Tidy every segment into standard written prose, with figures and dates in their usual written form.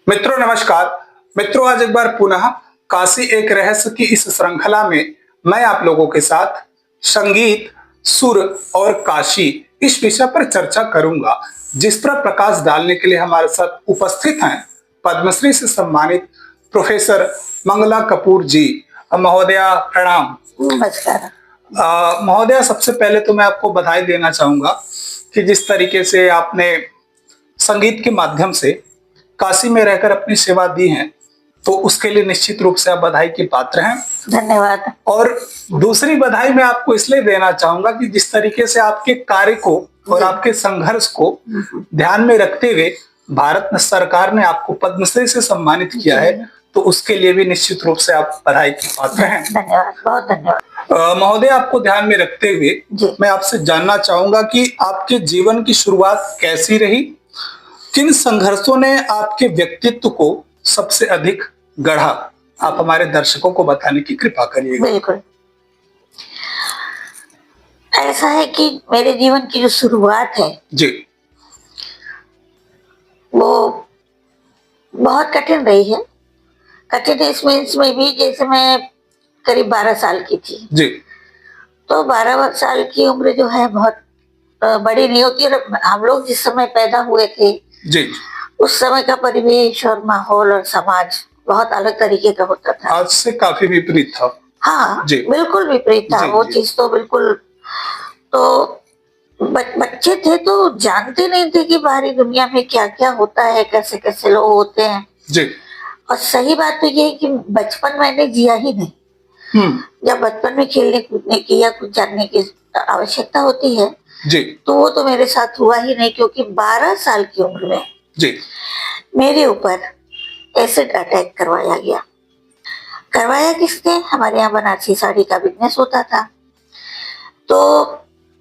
मित्रों नमस्कार। मित्रों आज एक बार पुनः काशी एक रहस्य की इस श्रृंखला में मैं आप लोगों के साथ संगीत, सुर और काशी इस विषय पर चर्चा करूंगा, जिस पर प्रकाश डालने के लिए हमारे साथ उपस्थित हैं पद्मश्री से सम्मानित प्रोफेसर मंगला कपूर जी। महोदया प्रणाम। नमस्कार। महोदया सबसे पहले तो मैं आपको बधाई देना चाहूंगा कि जिस तरीके से आपने संगीत के माध्यम से काशी में रहकर अपनी सेवा दी है, तो उसके लिए निश्चित रूप से आप बधाई के पात्र हैं। धन्यवाद। और दूसरी बधाई मैं आपको इसलिए देना चाहूंगा कि जिस तरीके से आपके कार्य को और आपके संघर्ष को ध्यान में रखते हुए भारत सरकार ने आपको पद्मश्री से सम्मानित किया है, तो उसके लिए भी निश्चित रूप से आप बधाई के पात्र हैं। धन्यवाद, बहुत धन्यवाद। महोदय आपको ध्यान में रखते हुए मैं आपसे जानना चाहूंगा कि आपके जीवन की शुरुआत कैसी रही, किन संघर्षों ने आपके व्यक्तित्व को सबसे अधिक गढ़ा, आप हमारे दर्शकों को बताने की कृपा करिएगा। बिल्कुल। ऐसा है कि मेरे जीवन की जो शुरुआत है जी, वो बहुत कठिन रही है। कठिन इस मीन्स में भी जैसे मैं करीब 12 साल की थी जी, तो 12 साल की उम्र जो है बहुत बड़ी नहीं होती। और हम लोग जिस समय पैदा हुए थे जी, उस समय का परिवेश और माहौल और समाज बहुत अलग तरीके का होता था। आज से काफी विपरीत था। हाँ जी, बिल्कुल विपरीत था। जी, वो जी, चीज तो बिल्कुल। तो बच्चे थे तो जानते नहीं थे कि बाहरी दुनिया में क्या क्या होता है, कैसे कैसे लोग होते हैं। जी, और सही बात तो ये है कि बचपन मैंने जिया ही नहीं। जब बचपन में खेलने कूदने की या कुछ जानने की आवश्यकता होती है जी, तो वो तो मेरे साथ हुआ ही नहीं, क्योंकि 12 साल की उम्र में जी, मेरे ऊपर एसिड अटैक करवाया गया। करवाया किसने? हमारे यहाँ बनारसी साड़ी का बिजनेस होता था, तो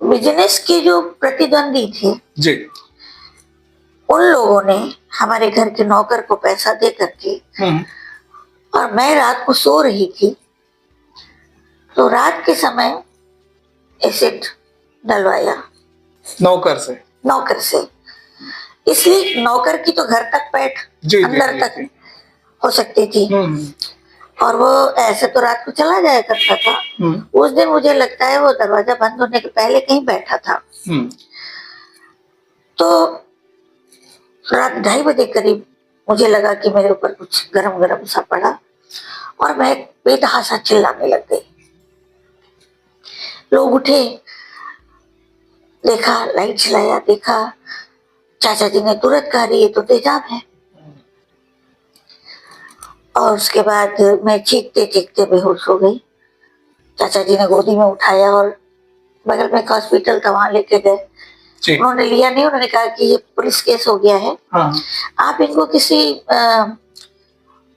बिजनेस के जो प्रतिद्वंदी थे जी, उन लोगों ने हमारे घर के नौकर को पैसा दे करके, और मैं रात को सो रही थी तो रात के समय एसिड डलवाया नौकर से। नौकर से। इसलिए नौकर की तो घर तक पैठ जी, अंदर जी, तक जी, हो सकती थी, और वो ऐसे तो रात को चला जाया करता था। उस दिन मुझे लगता है वो दरवाजा बंद होने के पहले कहीं बैठा था। तो रात 2:30 बजे करीब मुझे लगा कि मेरे ऊपर कुछ गरम गरम सा पड़ा और मैं बेतहाशा चिल्लाने लग गई। लोग उठे, देखा, लाइट जलाया, देखा, चाचा जी ने तुरंत कहा ये तो तेजाब है। और उसके बाद मैं चीखते चीखते बेहोश हो गई। चाचा जी ने गोदी में उठाया और बगल में एक हॉस्पिटल था, वहां लेके गए। उन्होंने लिया नहीं, उन्होंने कहा कि ये पुलिस केस हो गया है, आप इनको किसी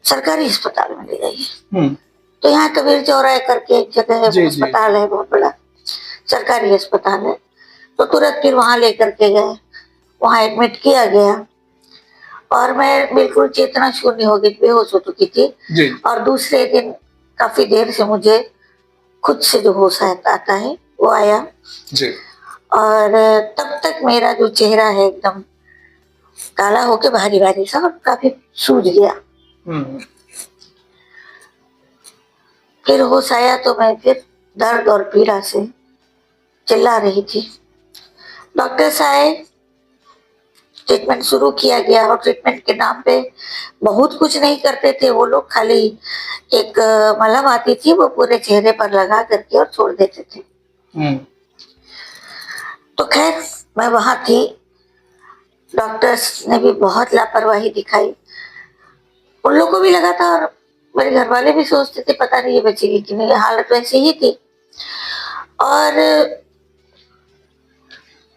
सरकारी अस्पताल में ले जाइए। तो यहाँ कबीर चौराहे करके एक जगह है, अस्पताल है, बहुत बड़ा सरकारी अस्पताल है। तो तुरंत फिर वहां लेकर के गए, वहां एडमिट किया गया और मैं बिल्कुल चेतना शून्य हो गई, बेहोश हो चुकी थी। और दूसरे दिन काफी देर से मुझे खुद से जो होश आता है वो आया जी। और तब तक मेरा जो चेहरा है एकदम काला होके भारी भारी सा और काफी सूज गया। फिर होश आया तो मैं फिर दर्द और पीड़ा से चिल्ला रही थी। डॉक्टर्स आए, ट्रीटमेंट शुरू किया गया और ट्रीटमेंट के नाम पे बहुत कुछ नहीं करते थे वो लोग। खाली एक मलहम आती थी, वो पूरे चेहरे पर लगा करके और छोड़ देते थे। तो खैर मैं वहां थी, डॉक्टर्स ने भी बहुत लापरवाही दिखाई, उन लोगों को भी लगा था और मेरे घर वाले भी सोचते थे पता नहीं ये बचेगी कि नहीं। हालत वैसी ही थी और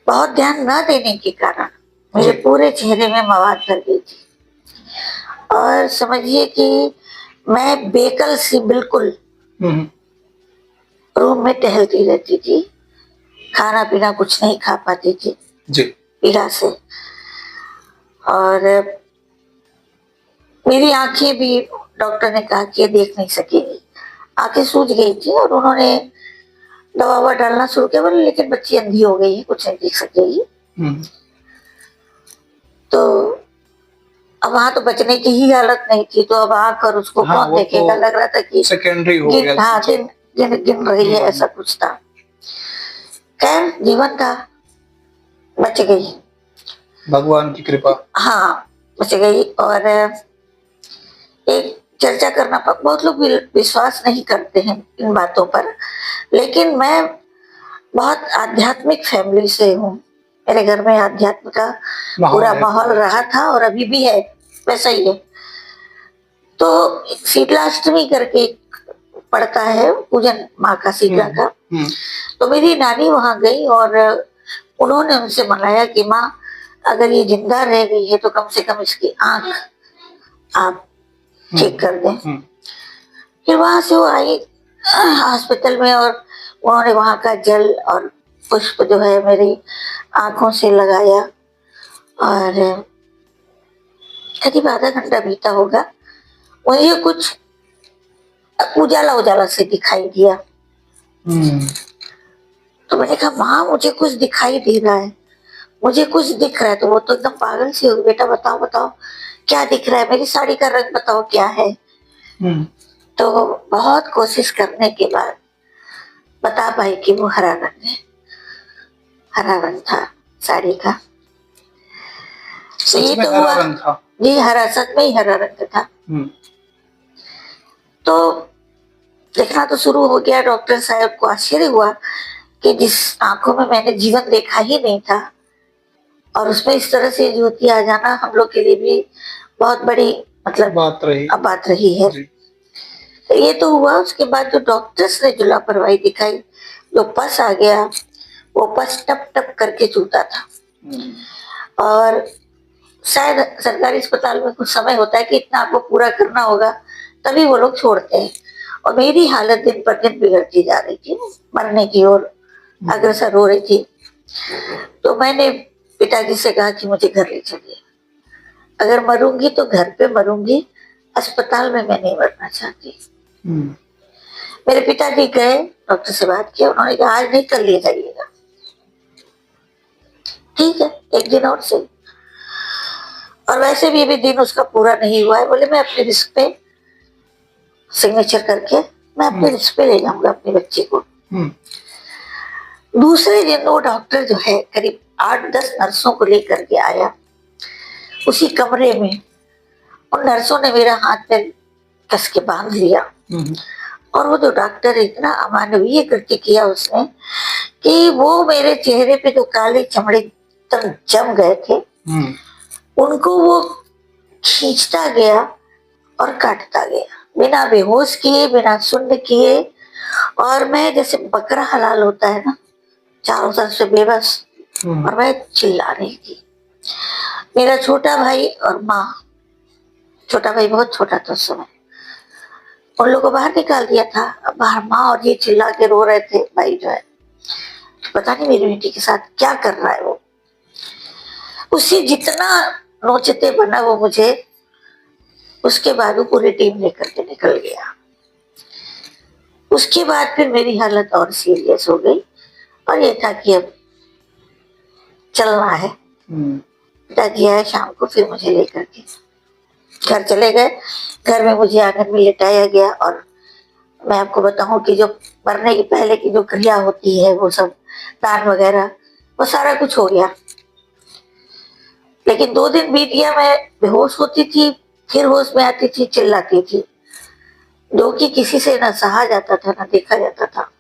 बहुत ध्यान न देने के कारण मेरे पूरे चेहरे में मवाद भर गई थी और समझिए कि मैं बेकल सी बिल्कुल रूम में टहलती रहती थी, खाना पीना कुछ नहीं खा पाती थी जी पीड़ा से। और मेरी आंखें भी डॉक्टर ने कहा कि ये देख नहीं सकेगी, आंखें सूज गई थी और उन्होंने दवा डालना शुरू किया, बोले लेकिन बच्ची अंधी हो गई है, कुछ नहीं देख सकेगी। तो अब वहां तो बचने की ही हालत नहीं थी, तो अब आकर उसको हाँ, कौन देखेगा, लग रहा था कि सेकेंडरी हो गया। हाँ गिन रही है, ऐसा कुछ था। खैर जीवन था, बच गई, भगवान की कृपा। हाँ बच गई। और एक चर्चा करना बहुत लोग विश्वास नहीं करते हैं इन बातों पर, लेकिन मैं बहुत आध्यात्मिक फैमिली से हूँ। मेरे घर में आध्यात्म का पूरा माहौल रहा था और अभी भी है, वैसा ही है। तो शीतलाष्टमी करके पड़ता है पूजन माँ का, शीतला का। तो मेरी नानी वहां गई और उन्होंने उनसे मनाया कि माँ अगर ये जिंदा रह गई है तो कम से कम इसकी आंख आप ठीक कर दें। फिर वहां से वो आई हॉस्पिटल में और उन्होंने वहां का जल और पुष्प जो है मेरी आंखों से लगाया और करीब आधा घंटा बीता होगा, मुझे कुछ उजाला उजाला से दिखाई दिया। तो मैंने कहा माँ मुझे कुछ दिखाई दे रहा है, मुझे कुछ दिख रहा है। तो वो तो एकदम पागल सी हो गई, बेटा बताओ बताओ क्या दिख रहा है, मेरी साड़ी का रंग बताओ क्या है। तो बहुत कोशिश करने के बाद बता पाई कि वो हरा रंग है, हरा रंग था साड़ी का। सच में हरा रंग था? जी हरा, सच में ही हरा रंग था। तो देखना तो शुरू हो गया। डॉक्टर साहब को आश्चर्य हुआ कि जिस आंखों में मैंने जीवन देखा ही नहीं था और उसमें इस तरह से ज्योति आ जाना हम लोग के लिए भी बहुत बड़ी मतलब बात रही है। तो ये तो हुआ। उसके बाद जो डॉक्टर्स ने जो लापरवाही दिखाई, जो पस आ गया, वो पस टप टप करके चूता था। और शायद सरकारी अस्पताल में कुछ समय होता है कि इतना आपको पूरा करना होगा, तभी वो लोग छोड़ते हैं। और मेरी हालत दिन पर दिन बिगड़ती जा रही थी, मरने की ओर अग्रसर हो रही थी। तो मैंने पिताजी से कहा कि मुझे घर ले चलिए, अगर मरूंगी तो घर पे मरूंगी, अस्पताल में मैं नहीं मरना चाहती। मेरे पिताजी गए, डॉक्टर से बात किया, उन्होंने कहा आज नहीं कल ले जाइएगा। ठीक है, एक दिन और सही। और वैसे भी अभी दिन उसका पूरा नहीं हुआ है। बोले मैं अपने रिस्क पे सिग्नेचर करके मैं अपने रिस्क पे ले जाऊंगा अपने बच्चे को। दूसरे दिन वो डॉक्टर जो है करीब 8-10 नर्सों को लेकर के आया उसी कमरे में। और नर्सों ने मेरा हाथ पे कस के बांध लिया। और वो जो डॉक्टर इतना अमानवीय कृत्य किया उसने कि वो मेरे चेहरे पे जो काले चमड़े तक जम गए थे उनको वो खींचता गया और काटता गया, बिना बेहोश किए, बिना सुन्न किए। और मैं जैसे बकरा हलाल होता है ना, चारों तरफ से बेबस, और मैं चिल्ला रही थी। मेरा छोटा भाई और माँ, छोटा भाई बहुत छोटा था उस समय, उन लोगों को बाहर निकाल दिया था। अब बाहर माँ और ये चिल्ला के रो रहे थे भाई जो है। तो पता नहीं मेरी बेटी के साथ क्या कर रहा है वो। उसी जितना नोचते बना वो मुझे, उसके बाद वो पूरी टीम लेकर के निकल गया। उसके बाद फिर मेरी हालत और सीरियस हो गई और ये था कि अब चलना है। पिताजी आए शाम को, फिर मुझे लेकर के घर चले गए। घर में मुझे आंगन में लिटाया गया और मैं आपको बताऊं कि जो मरने के पहले की जो क्रिया होती है वो सब दान वगैरह वो सारा कुछ हो गया। लेकिन 2 दिन बीत गया, मैं बेहोश होती थी, फिर होश में आती थी, चिल्लाती थी, जो कि किसी से ना सहा जाता था ना देखा जाता था।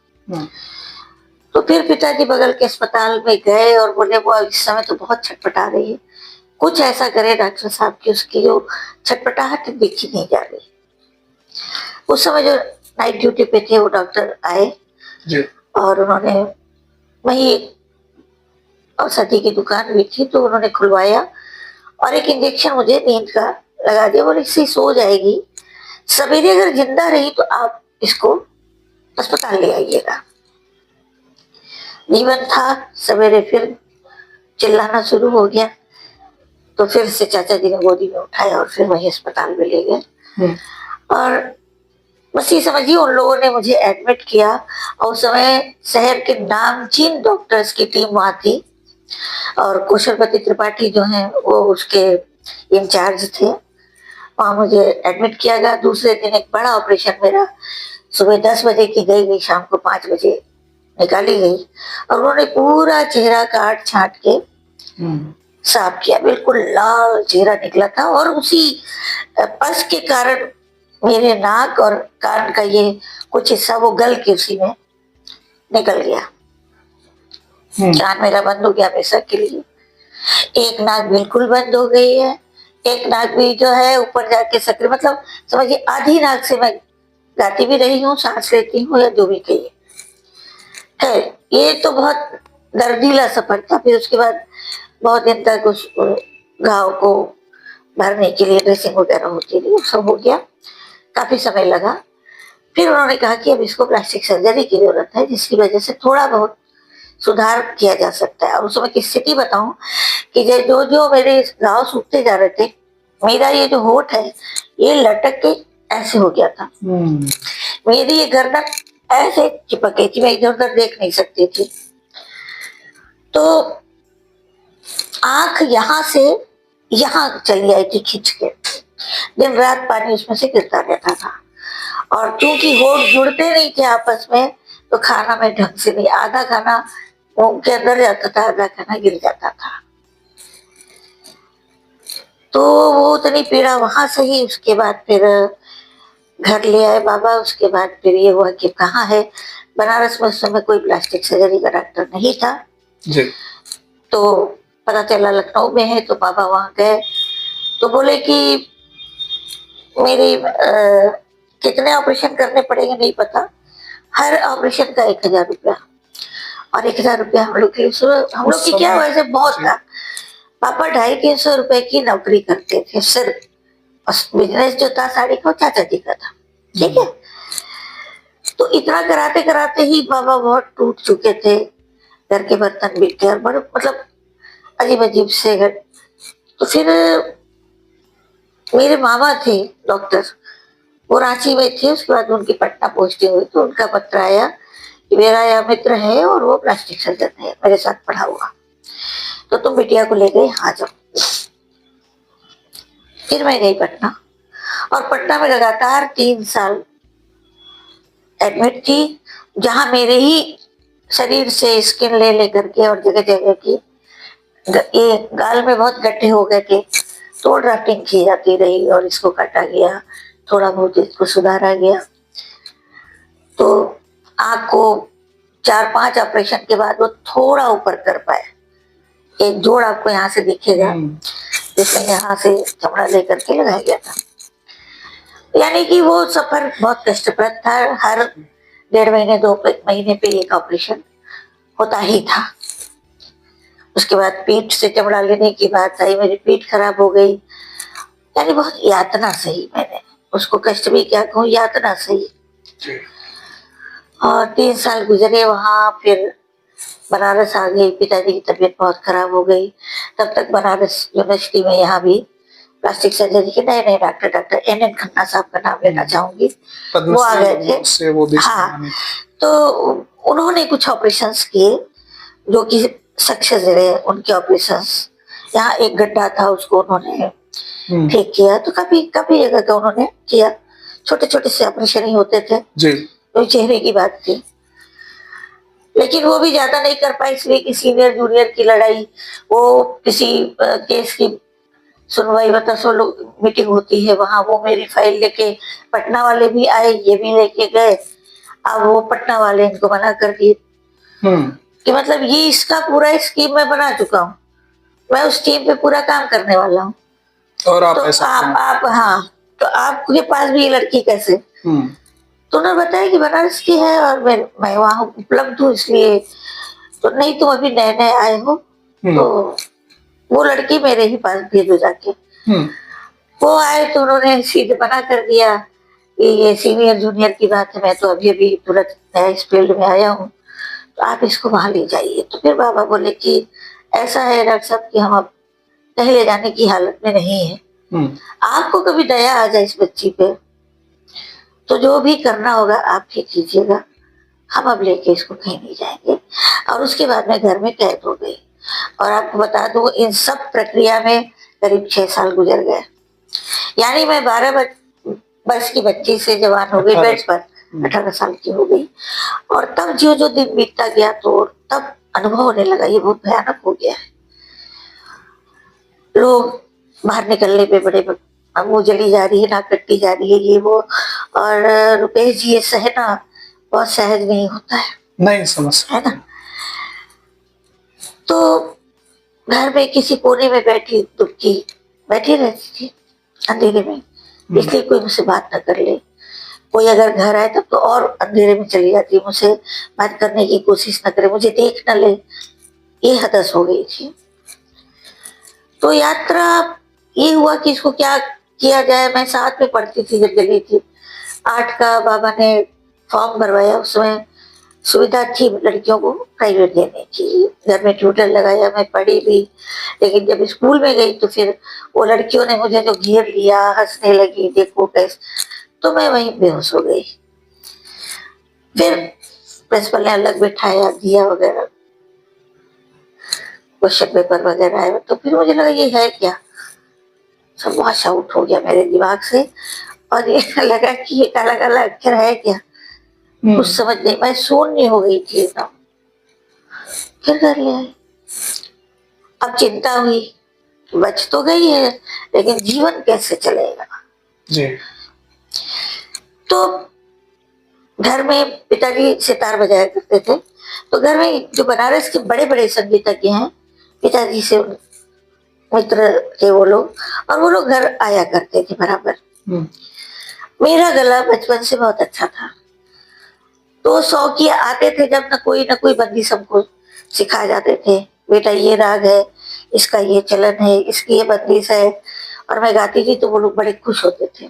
तो फिर पिताजी बगल के अस्पताल में गए और बोले वो इस समय तो बहुत छटपटा रही है, कुछ ऐसा करे डॉक्टर साहब की उसकी जो छटपटाहट देखी नहीं जा रही। उस समय जो नाइट ड्यूटी पे थे वो डॉक्टर आए और उन्होंने वही औषधि की दुकान भी थी तो उन्होंने खुलवाया और एक इंजेक्शन मुझे नींद का लगा दिया। बोले इससे सो जाएगी, सवेरे अगर जिंदा रही तो आप इसको अस्पताल ले आइएगा। जीवन था। सवेरे फिर चिल्लाना शुरू हो गया तो फिर से चाचा जी ने गोदी में उठाया और फिर वही अस्पताल में ले गए। और बस ये समझिए उन लोगों ने मुझे एडमिट किया और उस समय शहर के नामचीन डॉक्टर्स की टीम वहां थी और कुशलपति त्रिपाठी जो हैं वो उसके इंचार्ज थे। वहाँ मुझे एडमिट किया गया। दूसरे दिन एक बड़ा ऑपरेशन मेरा सुबह 10 बजे की गई, शाम को 5 बजे निकाली गई और उन्होंने पूरा चेहरा काट छाट के साफ किया। बिल्कुल लाल चेहरा निकला था और उसी पस के कारण मेरे नाक और कान का ये कुछ हिस्सा वो गल के उसी में निकल गया। कान मेरा बंद हो गया हमेशा के लिए। एक नाक बिल्कुल बंद हो गई है, एक नाक भी जो है ऊपर जाके सक्रिय, मतलब समझिए आधी नाक से मैं गाती भी रही हूँ, सांस लेती हूँ या जो भी कहिए। खैर ये तो बहुत दर्दीला सफर था। फिर उसके बाद बहुत दिन तक उस घाव को भरने के लिए ड्रेसिंग वगैरह होती रही, सब हो गया, काफी समय लगा। फिर उन्होंने कहा कि अब इसको प्लास्टिक सर्जरी की जरूरत है, जिसकी वजह से थोड़ा बहुत सुधार किया जा सकता है। और उस समय की स्थिति बताऊं कि जो जो मेरे घाव सूखते जा रहे थे, मेरा ये जो होठ है ये लटक के ऐसे हो गया था। मेरी ये गर्दन ऐसे चिपक गई थी, मैं इधर उधर देख नहीं सकती थी। तो आंख यहाँ से यहाँ चली आई थी खिंच के, दिन रात पानी उसमें से गिरता रहता था। और क्योंकि होठ जुड़ते नहीं थे आपस में, तो खाना में ढंग से नहीं, आधा खाना मुंह के अंदर जाता था, आधा खाना गिर जाता था। तो वो उतनी पीड़ा वहां से ही। उसके बाद फिर घर ले आए बाबा। उसके बाद फिर ये हुआ कि कहाँ है, बनारस में उस समय कोई प्लास्टिक सर्जरी का डॉक्टर नहीं था जी। तो पता चला लखनऊ में है। तो बाबा वहां गए तो बोले कि मेरी कितने ऑपरेशन करने पड़ेंगे नहीं पता, हर ऑपरेशन का 1000 रुपया। और 1000 रुपया हम लोग की क्या वैसे बहुत था। पापा 250-300 रुपए की नौकरी करते थे सिर्फ। बिजनेस जो था साड़ी का चाचा जी का था, ठीक है। तो इतना कराते कराते ही बाबा बहुत टूट चुके थे, घर के बर्तन बिकते और बड़े मतलब अजीब अजीब से घर। तो फिर मेरे मामा थे डॉक्टर, वो रांची में थे। उसके बाद उनकी पटना पोस्टिंग हुई तो उनका पत्र आया कि मेरा यह मित्र है और वो प्लास्टिक सर्जन है, मेरे साथ पढ़ा हुआ, तो तुम बिटिया को ले गए आ जाओ। फिर मैं गई पटना और पटना में लगातार 3 साल एडमिट थी, जहां मेरे ही शरीर से स्किन ले लेकर के और जगह जगह की ये गाल में बहुत गड्ढे हो गए थे, तो ड्राफ्टिंग की जाती रही और इसको काटा गया, थोड़ा बहुत इसको सुधारा गया। तो आँख को 4-5 ऑपरेशन के बाद वो थोड़ा ऊपर कर पाए। एक जोड़ आपको यहाँ से दिखेगा जिसमें यहाँ से चमड़ा लेकर के लगाया गया था। यानी कि वो सफर बहुत कष्टप्रद था। हर 1.5 महीने 2 महीने पे एक ऑपरेशन होता ही था। उसके बाद पीठ से चमड़ा लेने की बात आई, मेरी पीठ खराब हो गई। यानी बहुत यातना सही, मैंने उसको कष्ट भी क्या कहूँ, यातना सही। और 3 साल गुजरे वहां। फिर बनारस आ गई, पिताजी की तबीयत बहुत खराब हो गई। तब तक बनारस यूनिवर्सिटी में यहाँ भी प्लास्टिक सर्जरी के नए नए डॉक्टर NN खन्ना साहब का नाम लेना चाहूंगी, वो आ गए थे। हाँ, तो उन्होंने कुछ ऑपरेशंस किए जो कि सक्सेस रहे उनके ऑपरेशंस। यहाँ एक गड्ढा था, उसको उन्होंने ठीक किया। तो काफी जगह का उन्होंने किया। छोटे छोटे से ऑपरेशन ही होते थे जी। तो चेहरे की बात थी, लेकिन वो भी ज्यादा नहीं कर पाए, इसलिए कि सीनियर जूनियर की लड़ाई, वो किसी केस की सुनवाई मतलब 100 लोग मीटिंग होती है वहां, वो मेरी फाइल लेके पटना वाले भी आए, ये भी लेके गए। अब वो पटना वाले इनको मना कर दिए कि मतलब ये इसका पूरा स्कीम मैं बना चुका हूँ, मैं उस टीम पे पूरा काम करने वाला हूँ, और आप तो ऐसा आप हाँ, तो आपके पास भी ये लड़की कैसे? तो उन्होंने बताया कि बनारस की है और मैं वहां उपलब्ध हूँ, इसलिए तो नहीं तुम अभी नए नए आए हो तो वो लड़की मेरे ही पास भेजो जाके। वो आए तो उन्होंने सीधे मना कर दिया कि ये सीनियर जूनियर की बात है, मैं तो अभी अभी तुरंत नया इस फील्ड में आया हूँ, तो आप इसको वहां ले जाइए। तो फिर बाबा बोले कि ऐसा है डॉक्टर साहब कि हम अब कहीं ले जाने की हालत में नहीं है, आपको कभी दया आ जाए इस बच्ची पे तो जो भी करना होगा आप ही कीजिएगा, हम अब लेके इसको कहीं नहीं जाएंगे। और उसके बाद मैं घर में कैद हो गई। और आपको बता दूं इन सब प्रक्रिया में करीब 6 साल गुजर गए। यानी मैं 12 वर्ष की बच्ची से जवान हो गई, बेड पर 18 साल की हो गई। और तब जो जो दिन बीतता गया तो तब अनुभव होने लगा ये बहुत भयानक हो गया है। लोग बाहर निकलने पे बड़े मुंह जली जा रही है, नाक कट्टी जा रही है, ये वो। और रुपेश जी, ये सहना बहुत सहज नहीं होता है, नहीं समझ है ना। तो घर में किसी कोने में बैठी दुबकी बैठी रहती थी अंधेरे में, इसलिए कोई मुझसे बात न कर ले। कोई अगर घर आए तब तो और अंधेरे में चली जाती, मुझसे बात करने की कोशिश न करे, मुझे देख न ले, ये हदस हो गई थी। तो यात्रा ये हुआ कि इसको क्या किया जाए। मैं 7 में पढ़ती थी जब जली थी। 8 का बाबा ने फॉर्म भरवाया, उसमें सुविधा थी लड़कियों को प्राइवेट देने की। घर में ट्यूटर लगाया, मैं पढ़ी भी। लेकिन जब स्कूल में गई तो फिर वो लड़कियों ने मुझे जो घेर लिया, हंसने लगी, देखो कैसे, तो मैं वहीं बेहोश हो गई। फिर प्रिंसिपल ने अलग बिठाया, दिया वगैरह, क्वेश्चन पेपर वगैरह आया। तो फिर मुझे लगा ये है क्या, सब वॉश आउट हो गया मेरे दिमाग से। और ये लगा कि ये काला काला अक्षर है क्या, कुछ समझ नहीं, मैं शून्य हो गई थी एकदम। फिर घर ले आई। अब चिंता हुई, बच तो गई है लेकिन जीवन कैसे चलेगा जी। तो घर में पिताजी सितार बजाया करते थे, तो घर में जो बनारस के बड़े बड़े संगीतज्ञ हैं, पिताजी से मित्र थे वो लोग, और वो लोग घर आया करते थे बराबर। मेरा गला बचपन से बहुत अच्छा था, तो शौकिया आते थे जब न कोई बंदिश हमको सिखा जाते थे, बेटा ये राग है, इसका ये चलन है, इसकी ये बंदिश है। और मैं गाती थी तो वो लोग बड़े खुश होते थे।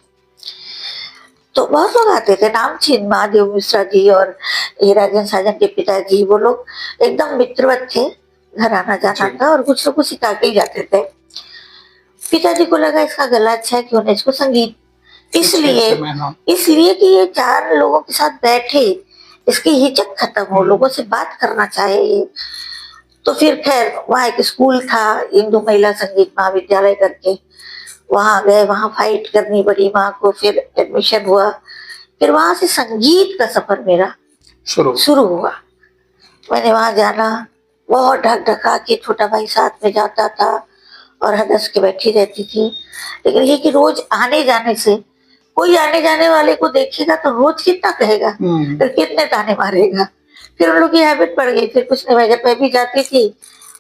तो बहुत लोग आते थे, नामचीन महादेव मिश्रा जी और ये राजन साजन के पिताजी, वो लोग एकदम मित्रवत थे, घर आना जाना था, और कुछ लोग को सिखा के ही जाते थे। पिताजी को लगा इसका गला अच्छा है, क्यों ना इसको संगीत, इसलिए कि ये 4 लोगों के साथ बैठे, इसकी हिचक खत्म हो, लोगों से बात करना चाहे ये। तो फिर खैर वहाँ एक स्कूल था, हिंदू महिला संगीत महाविद्यालय करके, वहां गए, वहां फाइट करनी पड़ी माँ को, फिर एडमिशन हुआ। फिर वहां से संगीत का सफर मेरा शुरू हुआ। मैंने वहां जाना, बहुत ढक ढका के, छोटा भाई साथ में जाता था और हंस के बैठी रहती थी। लेकिन ये कि रोज आने जाने से, कोई आने जाने वाले को देखेगा तो रोज कितना कहेगा, फिर कितने ताने मारेगा। फिर उन लोग की हैबिट पड़ गई। फिर कुछ नहीं, जब मैं भी जाती थी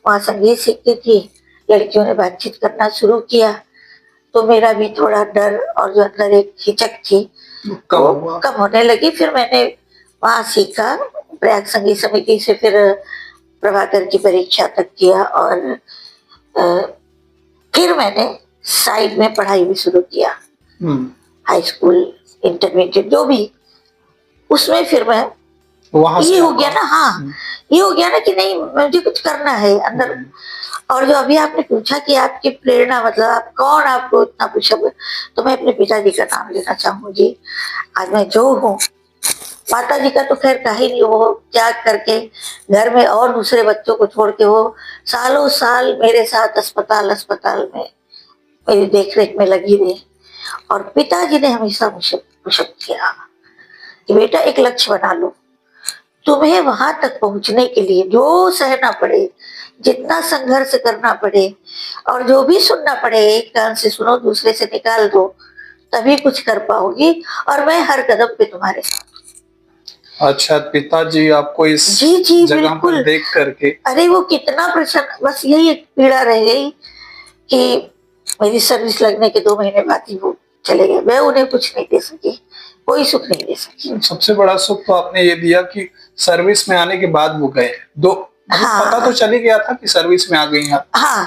वहां संगीत सीखती थी, लड़कियों ने बातचीत करना शुरू किया, तो मेरा भी थोड़ा डर और जो अंदर एक हिचक थी वो कम होने लगी। फिर मैंने वहां सीखा, प्रयाग संगीत समिति से फिर प्रभाकर की परीक्षा तक किया, और फिर मैंने साइड में पढ़ाई भी शुरू किया, हाई स्कूल, इंटरमीडिएट, जो भी, उसमें फिर मैं ये हो गया ना, हाँ ये हो गया ना कि नहीं मुझे कुछ करना है अंदर। और जो अभी आपने पूछा कि आपकी प्रेरणा, मतलब आप कौन, आपको इतना पूछा, तो मैं अपने पिताजी का नाम लेना चाहूंगी। आज मैं जो हूँ, माता जी का तो खैर कहीं नहीं, वो त्याग करके घर में और दूसरे बच्चों को छोड़ के वो सालों साल मेरे साथ अस्पताल में मेरी देखरेख में लगी रही। और पिताजी ने हमेशा मुझे पुशअप किया कि बेटा एक लक्ष्य बना लो, तुम्हें वहां तक पहुंचने के लिए जो सहना पड़े, जितना संघर्ष करना पड़े, और जो भी सुनना पड़े, एक कान से सुनो दूसरे से निकाल दो, तभी कुछ कर पाओगी, और मैं हर कदम पे तुम्हारे साथ। अच्छा, पिताजी आपको इस जी जगह पर देख करके, अरे वो कितना प्रसन्न, बस यही एक पीड़ा रह गई कि मेरी सर्विस लगने के 2 महीने बाद ही वो चले गए। मैं उन्हें कुछ नहीं दे सकी, कोई सुख नहीं दे सकी। सबसे बड़ा सुख तो आपने ये दिया कि सर्विस में आने के बाद वो गए। पता तो चल ही गया था कि सर्विस में आ गई हैं। हाँ,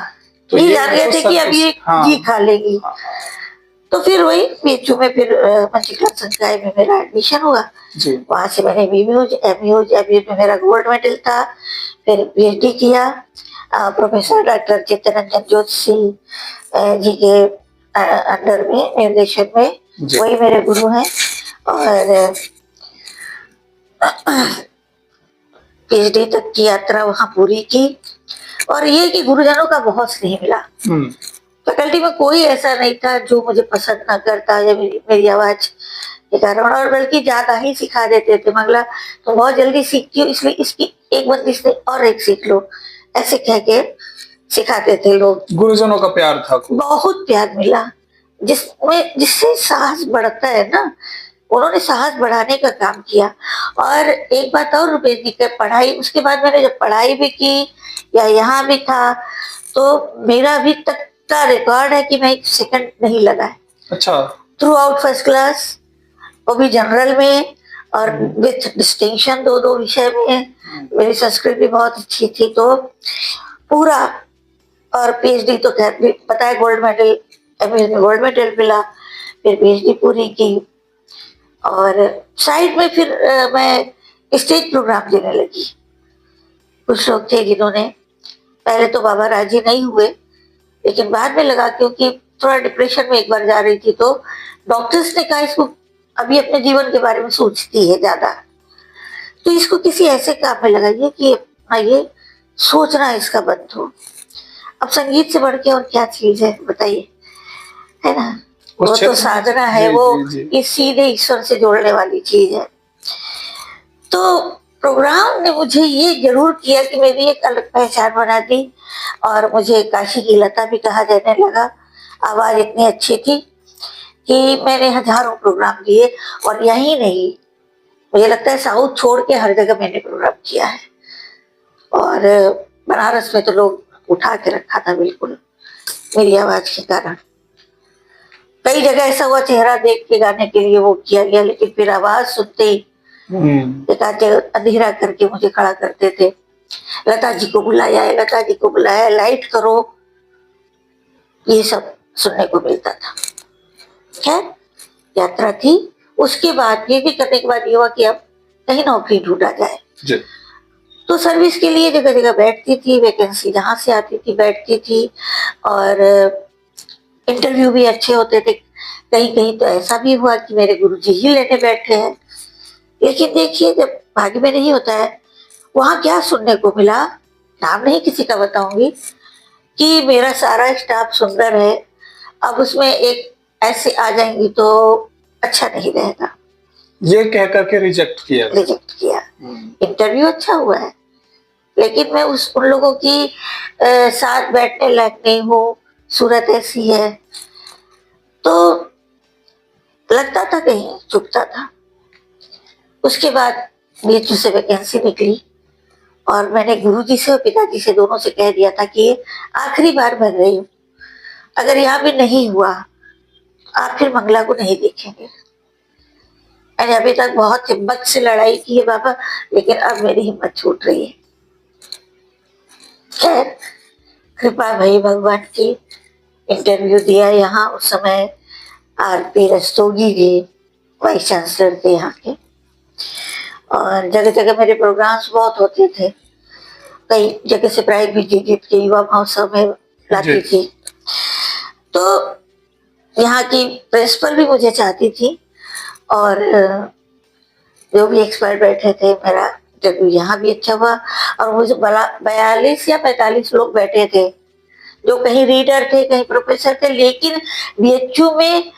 तो ये जान गए थे कि अभी जी खा लेगी। तो फिर वही बीएचयू में, फिर पंचीकरण संकाय में मेरा एडमिशन हुआ। वहां से मैंने बीबीयूज, एमयूज, एमयूज में मेरा गोल्ड मेडल था। फिर पीएचडी किया प्रोफेसर डॉक्टर चित्तरंजन जोशी जी के अंडर में, निर्देशन में, वही मेरे गुरु हैं। और पीएचडी तक की यात्रा वहां पूरी की। और ये कि गुरुजनों का बहुत स्नेह मिला, तो फैकल्टी में कोई ऐसा नहीं था जो मुझे पसंद ना करता या मेरी आवाज के कारण, और बल्कि ज्यादा ही सिखा देते थे। मंगला तुम बहुत जल्दी सीखती हो, इसलिए इसकी एक बंदिश से और एक सीख लो, ऐसे कह के सिखाते थे लोग। गुरुजनों का प्यार था खूब। बहुत प्यार मिला, जिससे साहस बढ़ता है ना, उन्होंने साहस बढ़ाने का काम किया। और एक बात और रुपेश जी, का पढ़ाई, उसके बाद मैंने जब पढ़ाई भी की या यहाँ भी था, तो मेरा अभी तक का रिकॉर्ड है कि मैं एक सेकंड नहीं लगा है। अच्छा। थ्रू आउट फर्स्ट क्लास, वो भी जनरल में, और विथ डिस्टिंक्शन, दो विषय में। मेरी संस्कृत भी बहुत अच्छी थी, तो पूरा। और पीएचडी तो खैर भी पता है, गोल्ड मेडल, एमए में गोल्ड मेडल मिला, फिर पीएचडी पूरी की। और साइड में फिर मैं स्टेज प्रोग्राम देने लगी। कुछ लोग थे जिन्होंने, पहले तो बाबा राजी नहीं हुए, लेकिन बाद में लगा, क्योंकि थोड़ा डिप्रेशन में एक बार जा रही थी, तो डॉक्टर्स ने कहा इसको अभी अपने जीवन के बारे में सोचती है ज्यादा, तो इसको किसी ऐसे काम में लगाइए कि ये सोचना इसका बंद हो। अब संगीत से बढ़ के और क्या चीज है बताइए, है ना? वो तो साधना है, वो इस सीधे ईश्वर से जोड़ने वाली चीज है। तो प्रोग्राम ने मुझे ये जरूर किया कि मेरी एक अलग पहचान बना दी, और मुझे काशी की लता भी कहा जाने लगा। आवाज इतनी अच्छी थी कि मैंने हजारों प्रोग्राम दिए, और यही नहीं, मुझे लगता है साउथ छोड़ के हर जगह मैंने प्रोग्राम किया है। और बनारस में तो लोग उठा के रखा था बिल्कुल मेरी आवाज के कारण। कई जगह ऐसा हुआ चेहरा देख के गाने के लिए वो किया गया, लेकिन फिर आवाज सुनते ही एक अंधेरा करके मुझे खड़ा करते थे। लता जी को बुलाया है, लता जी को बुलाया है, लाइट करो, ये सब सुनने को मिलता था। खैर यात्रा थी। उसके बाद ये भी करने के बाद ये हुआ कि अब कहीं नौकरी ढूंढा जाए। तो सर्विस के लिए जगह जगह बैठती थी, वैकेंसी जहां से आती थी बैठती थी, और इंटरव्यू भी अच्छे होते थे। कहीं कहीं तो ऐसा भी हुआ कि मेरे गुरुजी ही लेने बैठे हैं। लेकिन देखिए, जब भाग्य में नहीं होता है, वहां क्या सुनने को मिला, नाम नहीं किसी का बताऊंगी, कि मेरा सारा स्टाफ सुंदर है, अब उसमें एक ऐसे आ जाएंगी तो अच्छा नहीं रहेगा। ये कह करके रिजेक्ट किया। इंटरव्यू अच्छा हुआ है, लेकिन मैं उन लोगों की साथ बैठने लायक नहीं हूँ, सूरत ऐसी है, तो लगता था कहीं चुपता था। उसके बाद बीएचयू से वैकेंसी निकली, और मैंने गुरुजी से और पिताजी से दोनों से कह दिया था कि ये आखिरी बार भर रही हूँ, अगर यहाँ भी नहीं हुआ आप फिर मंगला को नहीं देखेंगे। मैंने अभी तक बहुत हिम्मत से लड़ाई की है बाबा, लेकिन अब मेरी हिम्मत छूट रही है। खैर कृपा भई भगवान की, इंटरव्यू दिया यहाँ। उस समय आरपी रस्तोगी जी वाइस चांसलर थे यहाँ के, और जगह जगह मेरे प्रोग्राम्स बहुत होते थे। कई जगह से प्राइज भी जीत के युवा महोत्सव में लाती थी। तो यहाँ की प्रिंसिपल भी मुझे चाहती थी, और जो भी एक्सपर्ट बैठे थे, मेरा इंटरव्यू यहाँ भी अच्छा हुआ। और मुझे 42 या 45 लोग बैठे थे, जो कहीं रीडर थे, कहीं प्रोफेसर थे, लेकिन बीएचयू में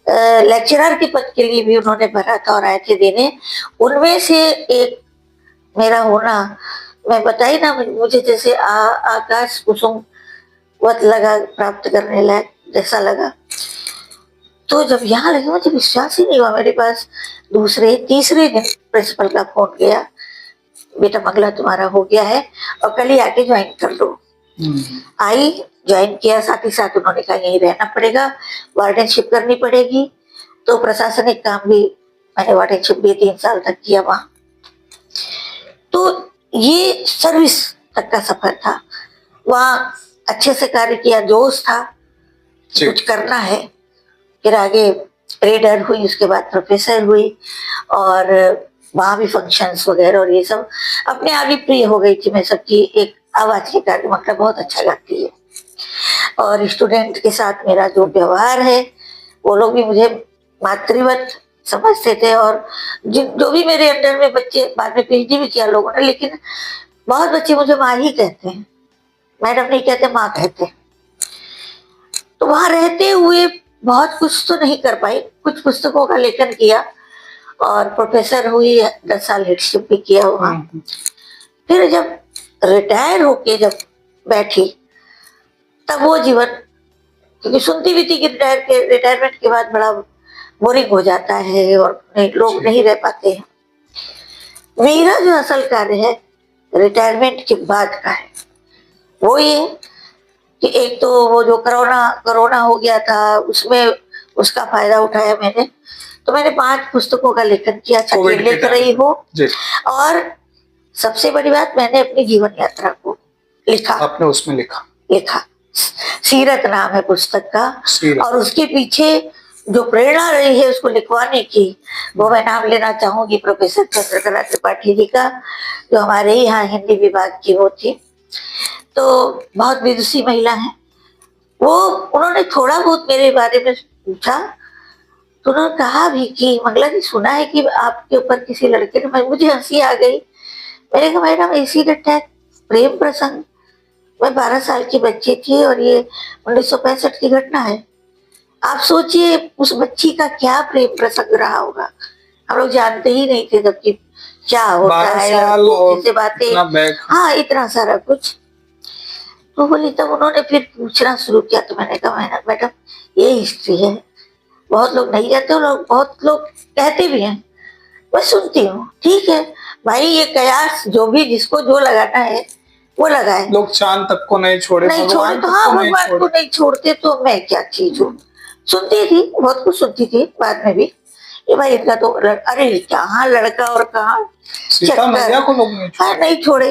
लेक्चरर के पद के लिए भी उन्होंने भरा था और आए थे देने। उनमें से एक मेरा होना, मैं बताई ना, मुझे जैसे आकाश कुसुम वत लगा, प्राप्त करने लायक जैसा लगा। तो जब यहाँ लगी, मुझे विश्वास ही नहीं हुआ। मेरे पास दूसरे तीसरे दिन प्रिंसिपल का फोन गया, बेटा मंगला तुम्हारा हो गया है और कल ही आके ज्वाइन कर लो। आई, ज्वाइन किया, साथ ही साथ उन्होंने कहा यहीं रहना पड़ेगा, वार्डनशिप करनी पड़ेगी। तो प्रशासनिक काम भी मैंने वार्डनशिप भी 3 साल तक किया वहां। तो ये सर्विस तक का सफर था। वहां अच्छे से कार्य किया, जोश था, कुछ करना है। फिर आगे रीडर हुई, उसके बाद प्रोफेसर हुई, और वहां भी फंक्शंस वगैरह और ये सब अपने आप ही प्रिय हो गई थी मैं सबकी। एक आवाज के कारण मतलब बहुत अच्छा गाती है, और स्टूडेंट के साथ मेरा जो व्यवहार है, वो लोग भी मुझे मातृवत समझते थे। और जो भी मेरे अंडर में बच्चे, बाद में पीएचडी भी किया लोगों ने, लेकिन बहुत बच्चे मुझे माँ ही कहते हैं, मैडम नहीं कहते, माँ कहते हैं। तो वहां रहते हुए बहुत कुछ तो नहीं कर पाई, कुछ पुस्तकों का लेखन किया और प्रोफेसर हुई, 10 साल हेडशिप भी किया वहां। फिर जब रिटायर होके जब बैठी तब वो जीवन, क्योंकि सुनती भी थी कि रिटायरमेंट के बाद बड़ा बोरिंग हो जाता है और लोग नहीं रह पाते हैं। मेरा जो असल कार्य है रिटायरमेंट के बाद का है, वो ये कि एक तो वो जो कोरोना हो गया था, उसमें उसका फायदा उठाया मैंने। तो मैंने 5 पुस्तकों का लेखन किया, छठी लिख रही हूँ। और सबसे बड़ी बात, मैंने अपनी जीवन यात्रा को लिखा। आपने उसमें लिखा सीरत नाम है पुस्तक का। और उसके पीछे जो प्रेरणा रही है उसको लिखवाने की, वो मैं नाम लेना चाहूंगी प्रोफेसर चंद्रकला त्रिपाठी जी का, जो हमारे ही यहाँ हिंदी विभाग की वो थी। तो बहुत विदुषी महिला है वो। उन्होंने थोड़ा बहुत मेरे बारे में पूछा तो उन्होंने कहा भी कि मंगला जी, सुना है कि आपके ऊपर किसी लड़के ने, मुझे हंसी आ गई। मैंने कहा मैडम एक्सीडेंट है, प्रेम प्रसंग, मैं 12 साल की बच्ची थी और ये 1965 की घटना है। आप सोचिए उस बच्ची का क्या प्रेम प्रसंग रहा होगा, हम लोग जानते ही नहीं थे जबकि क्या होता है, से बातें, हाँ इतना सारा कुछ। तो बोली, तब उन्होंने फिर पूछना शुरू किया तो मैंने कहा मैडम ये हिस्ट्री है, बहुत लोग नहीं जानते, लोग बहुत लोग कहते भी हैं, मैं सुनती हूँ, ठीक है भाई, ये कयास जो भी जिसको जो लगाना है वो लगाए। लोग चांद तक को नहीं छोड़े तो हाँ, भगवान को नहीं छोड़ते तो मैं क्या चीज हूँ। सुनती थी, बहुत कुछ सुनती थी बाद में भी, ये भाई इनका तो अरे कहाँ लड़का और कहाँ चक्कर, को लोग नहीं छोड़े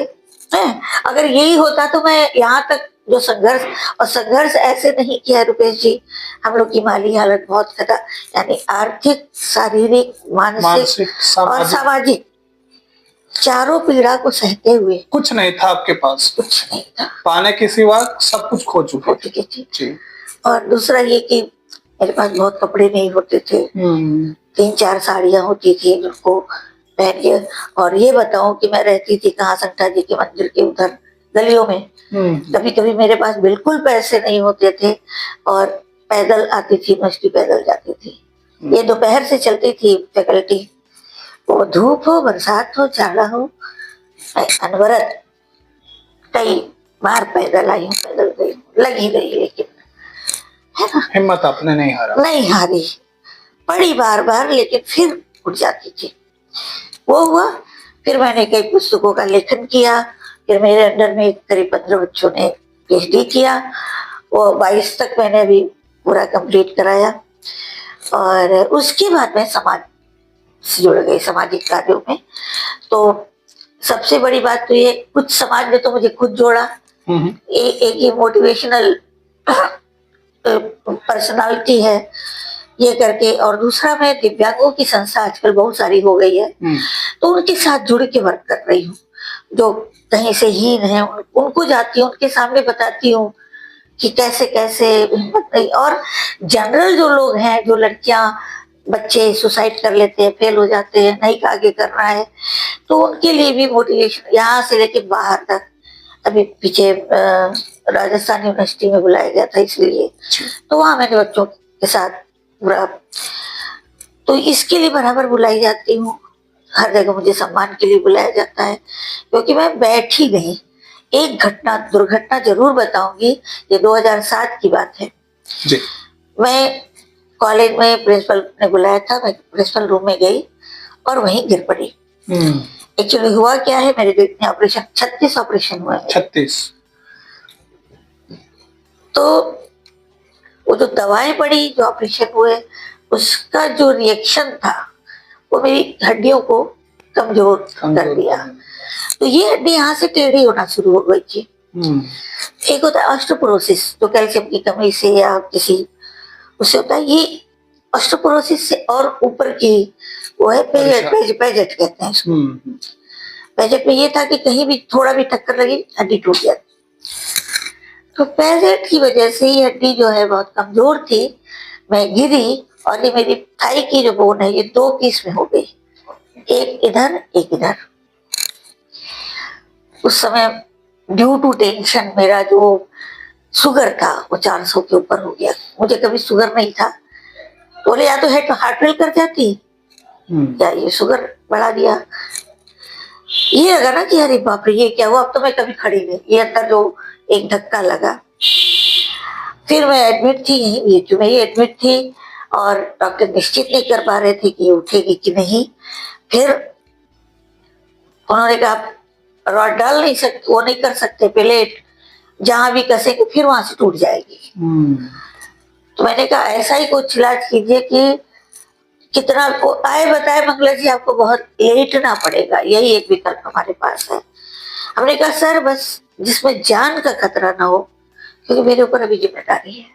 हैं। अगर यही होता तो मैं यहाँ तक जो संघर्ष, और संघर्ष ऐसे नहीं किया रुपेश जी, हम लोग की माली हालत बहुत खता, यानी आर्थिक, शारीरिक, मानसिक और सामाजिक चारों पीड़ा को सहते हुए कुछ नहीं था आपके पास, कुछ नहीं था पाने के सिवा सब कुछ खो चुके थे। और दूसरा ये कि मेरे पास बहुत कपड़े नहीं होते थे, 3-4 साड़ियां होती थी जिनको पहन के। और ये बताऊं कि मैं रहती थी कहाँ, संठा जी के मंदिर के उधर गलियों में। कभी कभी मेरे पास बिल्कुल पैसे नहीं होते थे और पैदल आती थी, मछली पैदल जाती थी। ये दोपहर से चलती थी फैकल्टी, वो धूप हो, बरसात हो, जाड़ा हो, अनवरत कई बार पैदल आई हूँ, पैदल गई, लगी रही, लेकिन है ना, हिम्मत आपने नहीं हारी, पड़ी बार बार, लेकिन फिर उठ जाती थी। वो हुआ, फिर मैंने कई पुस्तकों का लेखन किया, फिर मेरे अंडर में करीब 15 बच्चों ने PhD किया, वो 22 तक मैंने अभी पूरा कंप्लीट कराया। और उसके बाद मैं समाज से जुड़ गई, सामाजिक कार्यों में। तो सबसे बड़ी बात तो ये, कुछ समाज में तो मुझे खुद जोड़ा, एक ये मोटिवेशनल पर्सनालिटी है ये करके, और दूसरा मैं दिव्यांगों की संस्था आजकल बहुत सारी हो गई है, तो उनके साथ जुड़ के वर्क कर रही हूँ। जो कहीं से हीन है उनको जाती हूँ, उनके सामने बताती हूँ कि कैसे कैसे हिम्मत नहीं। और जनरल जो लोग हैं, जो लड़कियां बच्चे सुसाइड कर लेते हैं, फेल हो जाते हैं, नहीं आगे करना है, तो उनके लिए भी मोटिवेशन, यहाँ से लेके बाहर तक। अभी पीछे राजस्थान यूनिवर्सिटी में बुलाया गया था इसलिए, तो वहां मैंने बच्चों के साथ पूरा, तो इसके लिए बराबर बुलाई जाती हूँ, हर जगह मुझे सम्मान के लिए बुलाया जाता है, क्योंकि मैं बैठी नहीं। एक दुर्घटना जरूर बताऊंगी, ये 2007 की बात है जी। मैं कॉलेज में प्रिंसिपल ने बुलाया था, मैं प्रिंसिपल रूम में गई और वहीं गिर पड़ी। एक्चुअली हुआ क्या है, मेरे जितने ऑपरेशन, 36 ऑपरेशन हुए, 36। तो वो जो दवाएं पड़ी, जो ऑपरेशन हुए, उसका जो रिएक्शन था वो मेरी हड्डियों को कमजोर कर दिया। तो ये हड्डी यहाँ से टेढ़ी होना शुरू हो गई थी। एक होता है ऑस्टियोपोरोसिस, जो कैल्शियम की कमी से या किसी उससे होता है, ये ऑस्टियोपोरोसिस से और ऊपर की वो है पेजेट कहते हैं इसको। पेजेट में ये था कि कहीं भी थोड़ा भी टक्कर लगी हड्डी टूट जाती। तो पेजेट की वजह से ये हड्डी जो है बहुत कमजोर थी, मैं गिरी और ये मेरी थाई की जो बोन है ये 2 पीस में हो गई, एक इधर एक इधर। उस समय ड्यू टू टेंशन मेरा जो शुगर था, वो 400 के ऊपर हो गया। मुझे कभी शुगर नहीं था, तो बोले या तो हार्ट फेल कर जाती या ये शुगर बढ़ा दिया। ये लगा ना कि अरे बाप रे ये क्या हुआ, अब तो मैं कभी खड़ी नहीं। ये अंदर जो एक धक्का लगा। फिर मैं एडमिट थी, यहीं बीएचयू में ही एडमिट थी, और डॉक्टर निश्चित नहीं कर पा रहे थे कि ये उठेगी कि नहीं। फिर उन्होंने कहा रॉड डाल नहीं सकते, वो नहीं कर सकते, प्लेट जहां भी कसेंगे फिर वहां से टूट जाएगी। तो मैंने कहा ऐसा ही कुछ इलाज कीजिए कि कितना आपको आए बताए मंगला जी, आपको बहुत लेटना पड़ेगा, यही एक विकल्प हमारे पास है। हमने कहा सर बस जिसमें जान का खतरा ना हो, क्योंकि मेरे ऊपर अभी जिम्मेदारी है।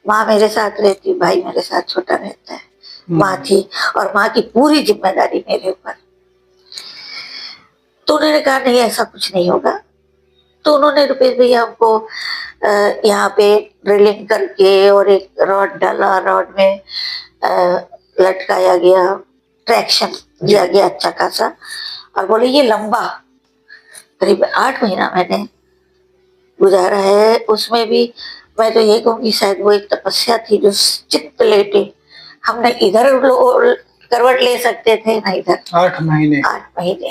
माँ मेरे साथ रहती, भाई मेरे साथ छोटा रहता है, माँ थी, और माँ की पूरी जिम्मेदारी मेरे ऊपर। तो उन्होंने कहा नहीं ऐसा कुछ नहीं होगा। तो उन्होंने रुपेश भैया हमको यहाँ पे ड्रिलिंग करके और एक रॉड डाला, रॉड में लटकाया गया, ट्रैक्शन दिया गया अच्छा खासा, और बोले ये लंबा करीब 8 महीना मैंने गुजारा है। उसमें भी मैं तो ये कहूँगी शायद वो एक तपस्या थी जो चित्त लेटे। हमने इधर करवट ले सकते थे ना इधर। 8 महीने। 8 महीने।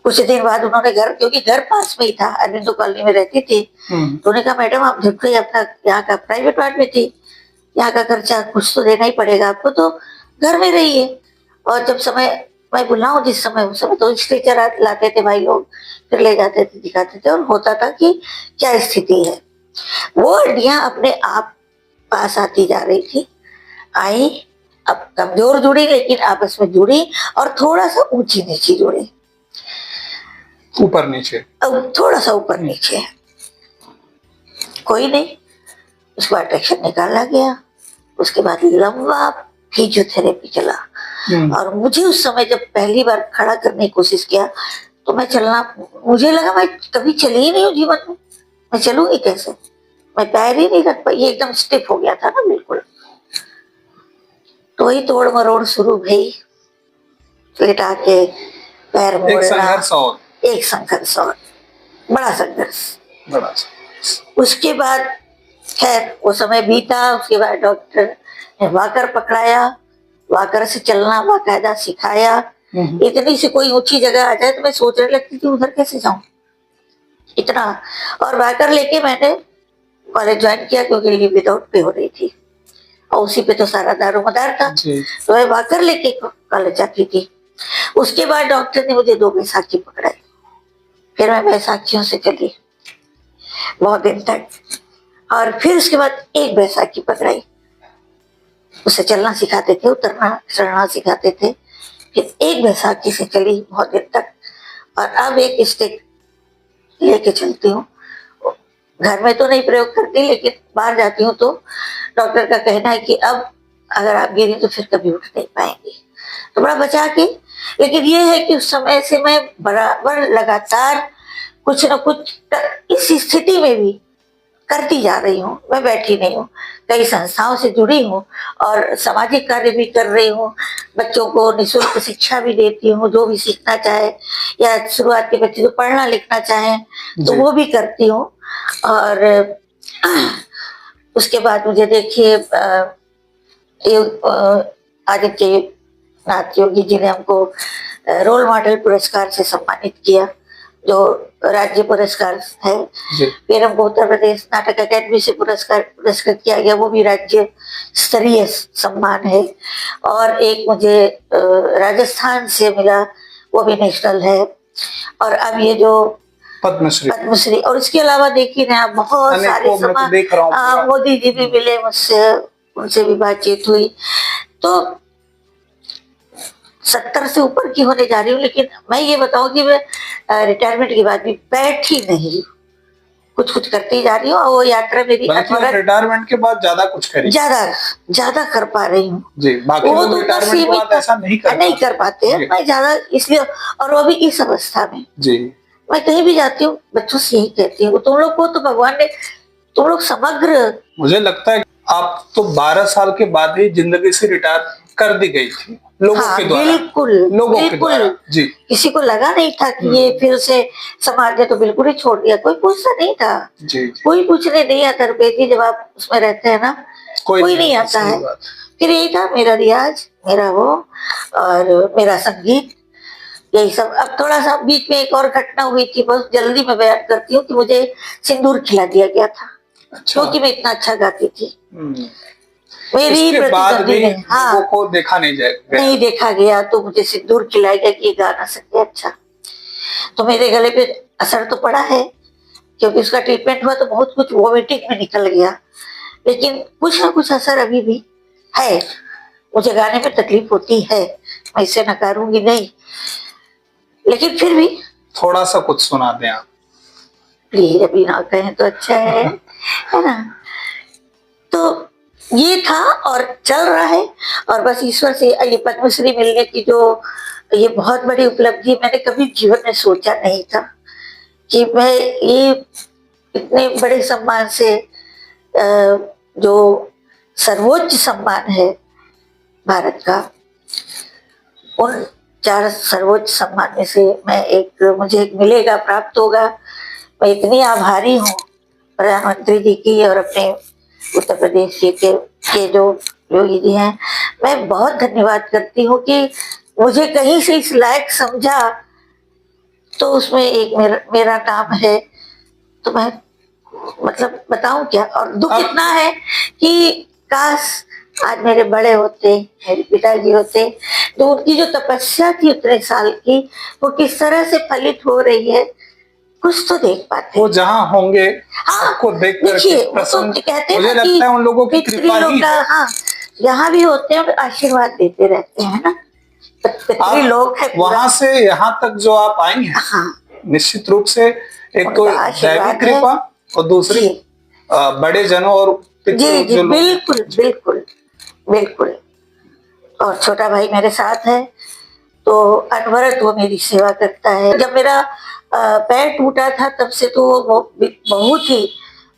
कुछ दिन बाद उन्होंने घर, क्योंकि घर पास में ही था, अरविंदो कॉलोनी में रहती थी, तो उन्होंने कहा मैडम आप देखो अपना यहाँ का प्राइवेट वार्ड में थी, यहाँ का खर्चा कुछ तो देना ही पड़ेगा आपको, तो घर में रहिए, और जब समय मैं बुलाऊं जिस समय उस समय तो स्ट्रेचर लाते थे भाई लोग, फिर ले जाते थे, दिखाते थे, और होता था कि क्या स्थिति है। वो हड्डियां अपने आप पास आती जा रही थी, आई, अब कमजोर जुड़ी लेकिन आपस में जुड़ी, और थोड़ा सा ऊंची नीची जुड़ी, ऊपर नीचे, अब थोड़ा सा ऊपर नीचे। कोई नहीं, उसके बाद ट्रैक्शन निकाला गया, उसके बाद लंबा फिजियोथेरेपी चला। और मुझे उस समय जब पहली बार खड़ा करने की कोशिश किया तो मैं चलना, मुझे लगा मैं कभी चली ही नहीं हूँ जीवन में, मैं चलूंगी कैसे, मैं पैर ही नहीं रख पाई, ये एकदम स्टिफ हो गया था ना बिल्कुल। तो वही तोड़ मरोड़ शुरू भई, लेटा के पैर मोड़ना, एक संघर्ष और बड़ा संघर्ष। उसके बाद खैर वो समय बीता। उसके बाद डॉक्टर ने वाकर पकड़ाया, वाकर से चलना बाकायदा सिखाया। इतनी सी कोई ऊंची जगह आ जाए तो मैं सोचने लगती थी उधर कैसे जाऊं, इतना। और वाकर लेके मैंने कॉलेज ज्वाइन किया, क्योंकि लीव विदाउट पे हो रही थी, और उसी पे तो सारा दारोमदार था, तो मैं वाकर लेके कॉलेज जाती थी। उसके बाद डॉक्टर ने मुझे 2 बैसाखी पकड़ाई, फिर मैं बैसाखियों से चली बहुत दिन तक, और फिर उसके बाद एक बैसाखी पकड़ाई, उसे चलना सिखाते थे, उतरना चढ़ना सिखाते थे, फिर एक बैसाखी से चली बहुत दिन तक, और अब एक स्टिक लेके चलती हूँ। घर में तो नहीं प्रयोग करती, लेकिन बाहर जाती हूँ तो डॉक्टर का कहना है कि अब अगर आप गिरी तो फिर कभी उठ नहीं पाएंगी, तो बड़ा बचा के। लेकिन ये है कि उस समय से मैं बराबर लगातार कुछ न कुछ इस स्थिति में भी करती जा रही हूँ, मैं बैठी नहीं हूँ, कई संस्थाओं से जुड़ी हूँ और सामाजिक कार्य भी कर रही हूँ, बच्चों को निःशुल्क शिक्षा भी देती हूँ, जो भी सीखना चाहे, या शुरुआत के बच्चे जो पढ़ना लिखना चाहें तो वो भी करती हूँ। और उसके बाद मुझे देखिए आदित्य नाथ योगी जी ने हमको रोल मॉडल पुरस्कार से सम्मानित किया, जो राज्य पुरस्कार है। फिर हमको उत्तर प्रदेश नाटक अकेडमी से पुरस्कृत किया गया, वो भी राज्य स्तरीय सम्मान है। और एक मुझे राजस्थान से मिला, वो भी नेशनल है। और अब ये जो पद्मश्री, और इसके अलावा देखिए ना बहुत सारे सम्मान, मोदी जी भी मिले मुझसे, उनसे भी बातचीत हुई। तो 70 से ऊपर की होने जा रही हूँ, लेकिन मैं ये बताऊं कि मैं रिटायरमेंट के बाद भी बैठी नहीं, कुछ करती जा रही हूँ। और वो यात्रा मेरी रिटायरमेंट के बाद ज्यादा कुछ करी, ज्यादा कर पा रही हूँ जी। बाकी वो तो रिटायरमेंट के बाद ऐसा नहीं कर पाते हैं, मैं ज्यादा इसलिए। और वो भी इस अवस्था में जी, मैं कहीं भी जाती हूँ बच्चों से यही कहती हूँ, तुम लोग को तो भगवान ने, तुम लोग समग्र, मुझे लगता है आप तो 12 साल के बाद ही जिंदगी से रिटायर कर दी गई थी लोगों हाँ, के द्वारा, बिल्कुल लोगों के द्वारा। बिल्कुल। जी किसी को लगा नहीं था कि ये फिर से समाज ने तो बिल्कुल ही छोड़ दिया, कोई पूछता नहीं था, जी जी, कोई पूछने नहीं आता। रुपेश जी, जब आप उसमें रहते हैं ना, कोई नहीं आता सही है। बात। फिर यही था मेरा रियाज, मेरा वो, और मेरा संगीत, यही सब। अब थोड़ा सा बीच में एक और घटना हुई थी, बहुत जल्दी मैं बयान करती हूँ, कि मुझे सिंदूर खिला दिया गया था, अच्छा, क्योंकि मैं इतना अच्छा गाती थी। हम्म। मेरी इसके बाद प्रतिद्वंदी भी ने, हाँ, लोगों को देखा नहीं जाएगा, नहीं देखा गया, तो मुझे सिंदूर खिलाया गया कि ये गा ना सके। अच्छा, तो मेरे गले पे असर तो पड़ा है, क्योंकि उसका ट्रीटमेंट हुआ तो बहुत कुछ वोमिटिंग में निकल गया, लेकिन कुछ ना कुछ असर अभी भी है। मुझे गाने में तकलीफ होती है, मैं इसे नकारूंगी नहीं, लेकिन फिर भी थोड़ा सा कुछ सुना दें आप। प्लीज, अभी ना कहें तो अच्छा है ना। तो ये था और चल रहा है, और बस ईश्वर से ये पद्मश्री मिलने की जो ये बहुत बड़ी उपलब्धि, मैंने कभी जीवन में सोचा नहीं था कि मैं ये इतने बड़े सम्मान से, जो सर्वोच्च सम्मान है भारत का, उन 4 सर्वोच्च सम्मान में से मैं एक, मुझे एक मिलेगा, प्राप्त होगा। मैं इतनी आभारी हूँ प्रधानमंत्री जी की, और अपने उत्तर प्रदेश जी के जो योगी जी हैं, मैं बहुत धन्यवाद करती हूँ कि मुझे कहीं से इस लायक समझा, तो उसमें एक मेरा नाम है। तो मैं मतलब बताऊं क्या, और दुख इतना है कि काश आज मेरे बड़े होते, मेरे पिताजी होते, तो उनकी जो तपस्या थी उतने साल की, वो किस तरह से फलित हो रही है, कुछ तो देख पाते। वो जहाँ होंगे, हाँ, सबको देख देखिए, करके वो तो प्रसन्न, कहते हैं मुझे ना कि लगता है उन लोगों की कृपा ही का, है। हाँ, जहाँ भी होते हैं आशीर्वाद देते रहते हैं ना, पितृ लोग है पूरा। वहां से यहाँ तक जो आप आई हैं, हाँ, निश्चित रूप से एक तो उनका आशीर्वाद दैवी कृपा, और दूसरी जी बड़े जनों और जी पितृ जी, जो लोग, बिल्कुल बिल्कुल बिल्कुल। और छोटा भाई मेरे साथ है, तो अनवरत वो मेरी सेवा करता है। जब मेरा पैर टूटा था, तब से तो वो बहुत ही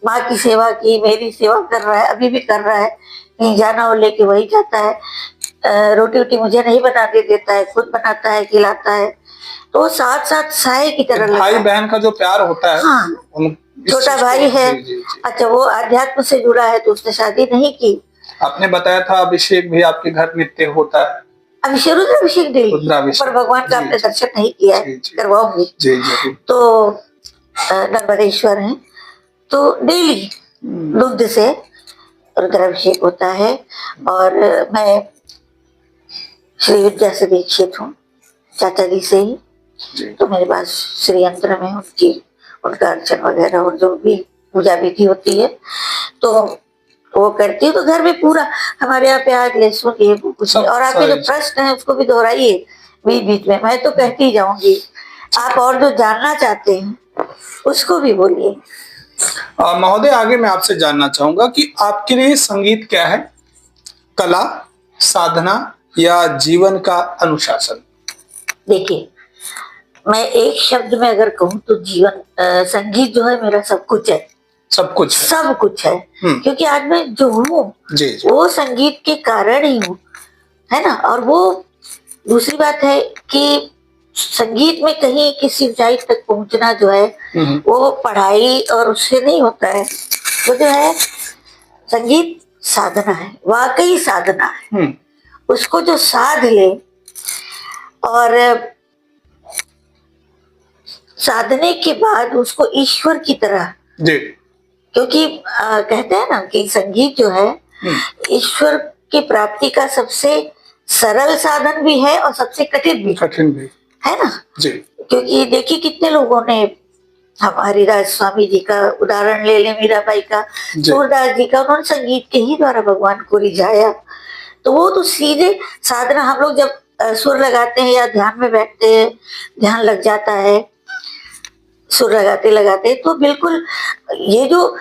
माँ की सेवा की, मेरी सेवा कर रहा है, अभी भी कर रहा है। कहीं जाना हो लेके वही जाता है, रोटी वोटी मुझे नहीं बनाने देता है, खुद बनाता है, खिलाता है। तो वो साथ साथ साय की तरह लगता है। भाई बहन का जो प्यार होता है, हाँ, छोटा भाई है। जी, जी, जी। अच्छा, वो अध्यात्म से जुड़ा है, तो उसने शादी नहीं की। आपने बताया था अभिषेक भी आपके घर नित्य होता है। अभिषेक, रुद्राभिषेक डेली, रुद्राभिषेक, पर भगवान का आपने दर्शन नहीं किया है, करवाऊंगी। जी जी। तो नर्मदेश्वर हैं, तो डेली दुग्ध से रुद्राभिषेक होता है। और मैं श्री विद्या से दीक्षित हूँ, चाचा जी से ही। तो मेरे पास श्री यंत्र में उनका अर्चन वगैरह और जो भी पूजा विधि होती है, तो वो करती है। तो घर में पूरा हमारे यहाँ प्याज लहसुन ये कुछ नहीं। और आपके जो प्रश्न है उसको भी दोहराइए बीच बीच में, मैं तो कहती ही जाऊंगी। आप और जो जानना चाहते हैं उसको भी बोलिए। महोदय, आगे मैं आपसे जानना चाहूंगा कि आपके लिए संगीत क्या है? कला, साधना, या जीवन का अनुशासन? देखिए, मैं एक शब्द में अगर कहूँ तो जीवन, संगीत जो है मेरा सब कुछ है। सब कुछ है। सब कुछ है, क्योंकि आज मैं जो हूँ वो संगीत के कारण ही हूँ, है ना। और वो दूसरी बात है कि संगीत में कहीं किसी ऊंचाई तक पहुंचना जो है वो पढ़ाई और उससे नहीं होता है। वो जो है संगीत साधना है, वाकई साधना है। उसको जो साध ले, और साधने के बाद उसको ईश्वर की तरह, जी, क्योंकि कहते हैं ना कि संगीत जो है ईश्वर की प्राप्ति का सबसे सरल साधन भी है और सबसे कठिन भी है ना जी। क्योंकि देखिए कितने लोगों ने, हमारे राज स्वामी जी का उदाहरण ले ले, मीराबाई का, सूरदास जी का, उन्होंने संगीत के ही द्वारा भगवान को रिझाया। तो वो तो सीधे साधना, हम लोग जब सुर लगाते हैं या ध्यान में बैठते हैं, ध्यान लग जाता है, सुर लगाते लगाते, तो बिल्कुल ये जो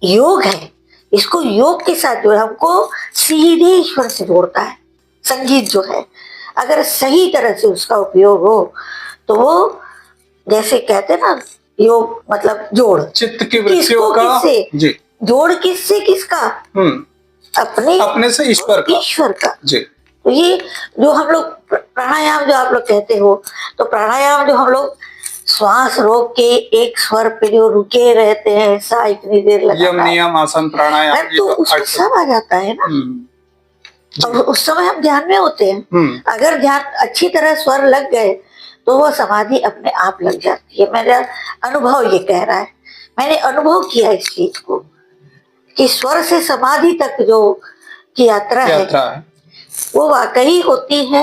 योग है, इसको योग के साथ जो है हमको सीधे ईश्वर से जोड़ता है। संगीत जो है अगर सही तरह से उसका उपयोग हो तो वो, जैसे कहते हैं ना, योग मतलब जोड़, चित्त की वृत्तियों का जी, जोड़ किससे किसका, अपने से ईश्वर का। ईश्वर का। जी। तो ये जो हम लोग प्राणायाम जो आप लोग कहते हो, तो प्राणायाम जो हम लोग श्वास रोक के एक स्वर पे जो रुके रहते हैं ऐसा इतनी देर यम लगातार, नियम आसन प्राणायाम, तो उसमें सब आ जाता है ना। और उस समय हम ध्यान में होते हैं। अगर ध्यान अच्छी तरह स्वर लग गए तो वो समाधि अपने आप लग जाती है। मेरा अनुभव ये कह रहा है, मैंने अनुभव किया इस चीज को कि स्वर से समाधि तक जो की यात्रा है वो वाकई होती है।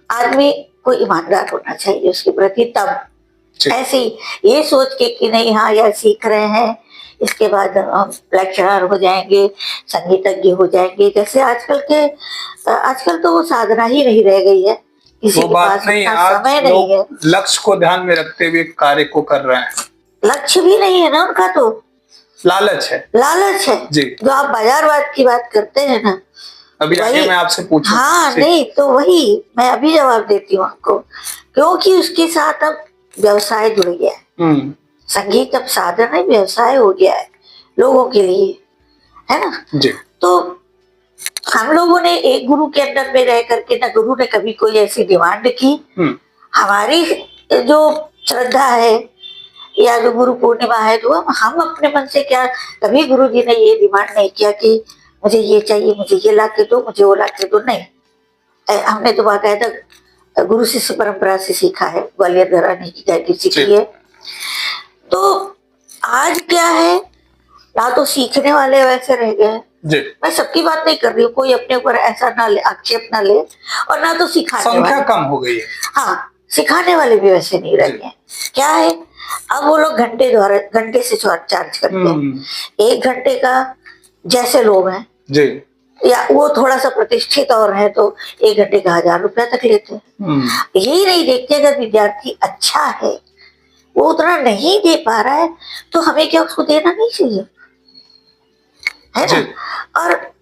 आदमी को ईमानदार होना चाहिए उसके प्रति, तब ऐसे ये सोच के कि नहीं हाँ यार सीख रहे हैं इसके बाद हम लेक्चरर हो जाएंगे, संगीतज्ञ हो जाएंगे, जैसे आजकल तो वो साधना ही नहीं रह गई है, किसी के पास उतना समय नहीं है। लक्ष्य को ध्यान में रखते हुए कार्य को कर रहे हैं। लक्ष्य भी नहीं है ना उनका, तो लालच है जी। जो आप बाजारवाद की बात करते हैं ना, अभी आगे मैं आपसे पूछूं। हाँ नहीं तो वही मैं अभी जवाब देती हूँ आपको, क्योंकि उसके साथ अब व्यवसाय जुड़ गया है। संगीत अब साधन है, व्यवसाय हो गया है लोगों के लिए, है ना जी। तो हम लोगों ने एक गुरु के अंडर में रह करके ना गुरु ने कभी कोई ऐसी डिमांड की। हमारी जो श्रद्धा है या जो गुरु पूर्णिमा है, जो हम अपने मन से क्या, कभी गुरु जी ने ये डिमांड नहीं किया कि मुझे ये चाहिए, मुझे ये ला के दो, मुझे वो ला के दो, नहीं। हमने तो बाकायदा गुरु शिष्य परंपरा से सीखा है, ग्वालियर घराने की गायकी सीखी है। तो आज क्या है ना, तो सीखने वाले वैसे रह गए। मैं सबकी बात नहीं कर रही हूँ, कोई अपने ऊपर ऐसा ना ले, आक्षेप ना ले, और ना तो सिखाने वाले, कम हो गई है। हाँ सिखाने वाले भी वैसे नहीं रह गए। क्या है, अब वो लोग घंटे से चार्ज करते हैं। 1 घंटे का जैसे लोग हैं जी, या वो थोड़ा सा प्रतिष्ठित और है तो 1 घंटे का 1000 रुपया तक लेते हैं। यही नहीं देखते अगर विद्यार्थी अच्छा है, वो उतना नहीं दे पा रहा है, तो हमें क्या उसको देना नहीं चाहिए, है ना। और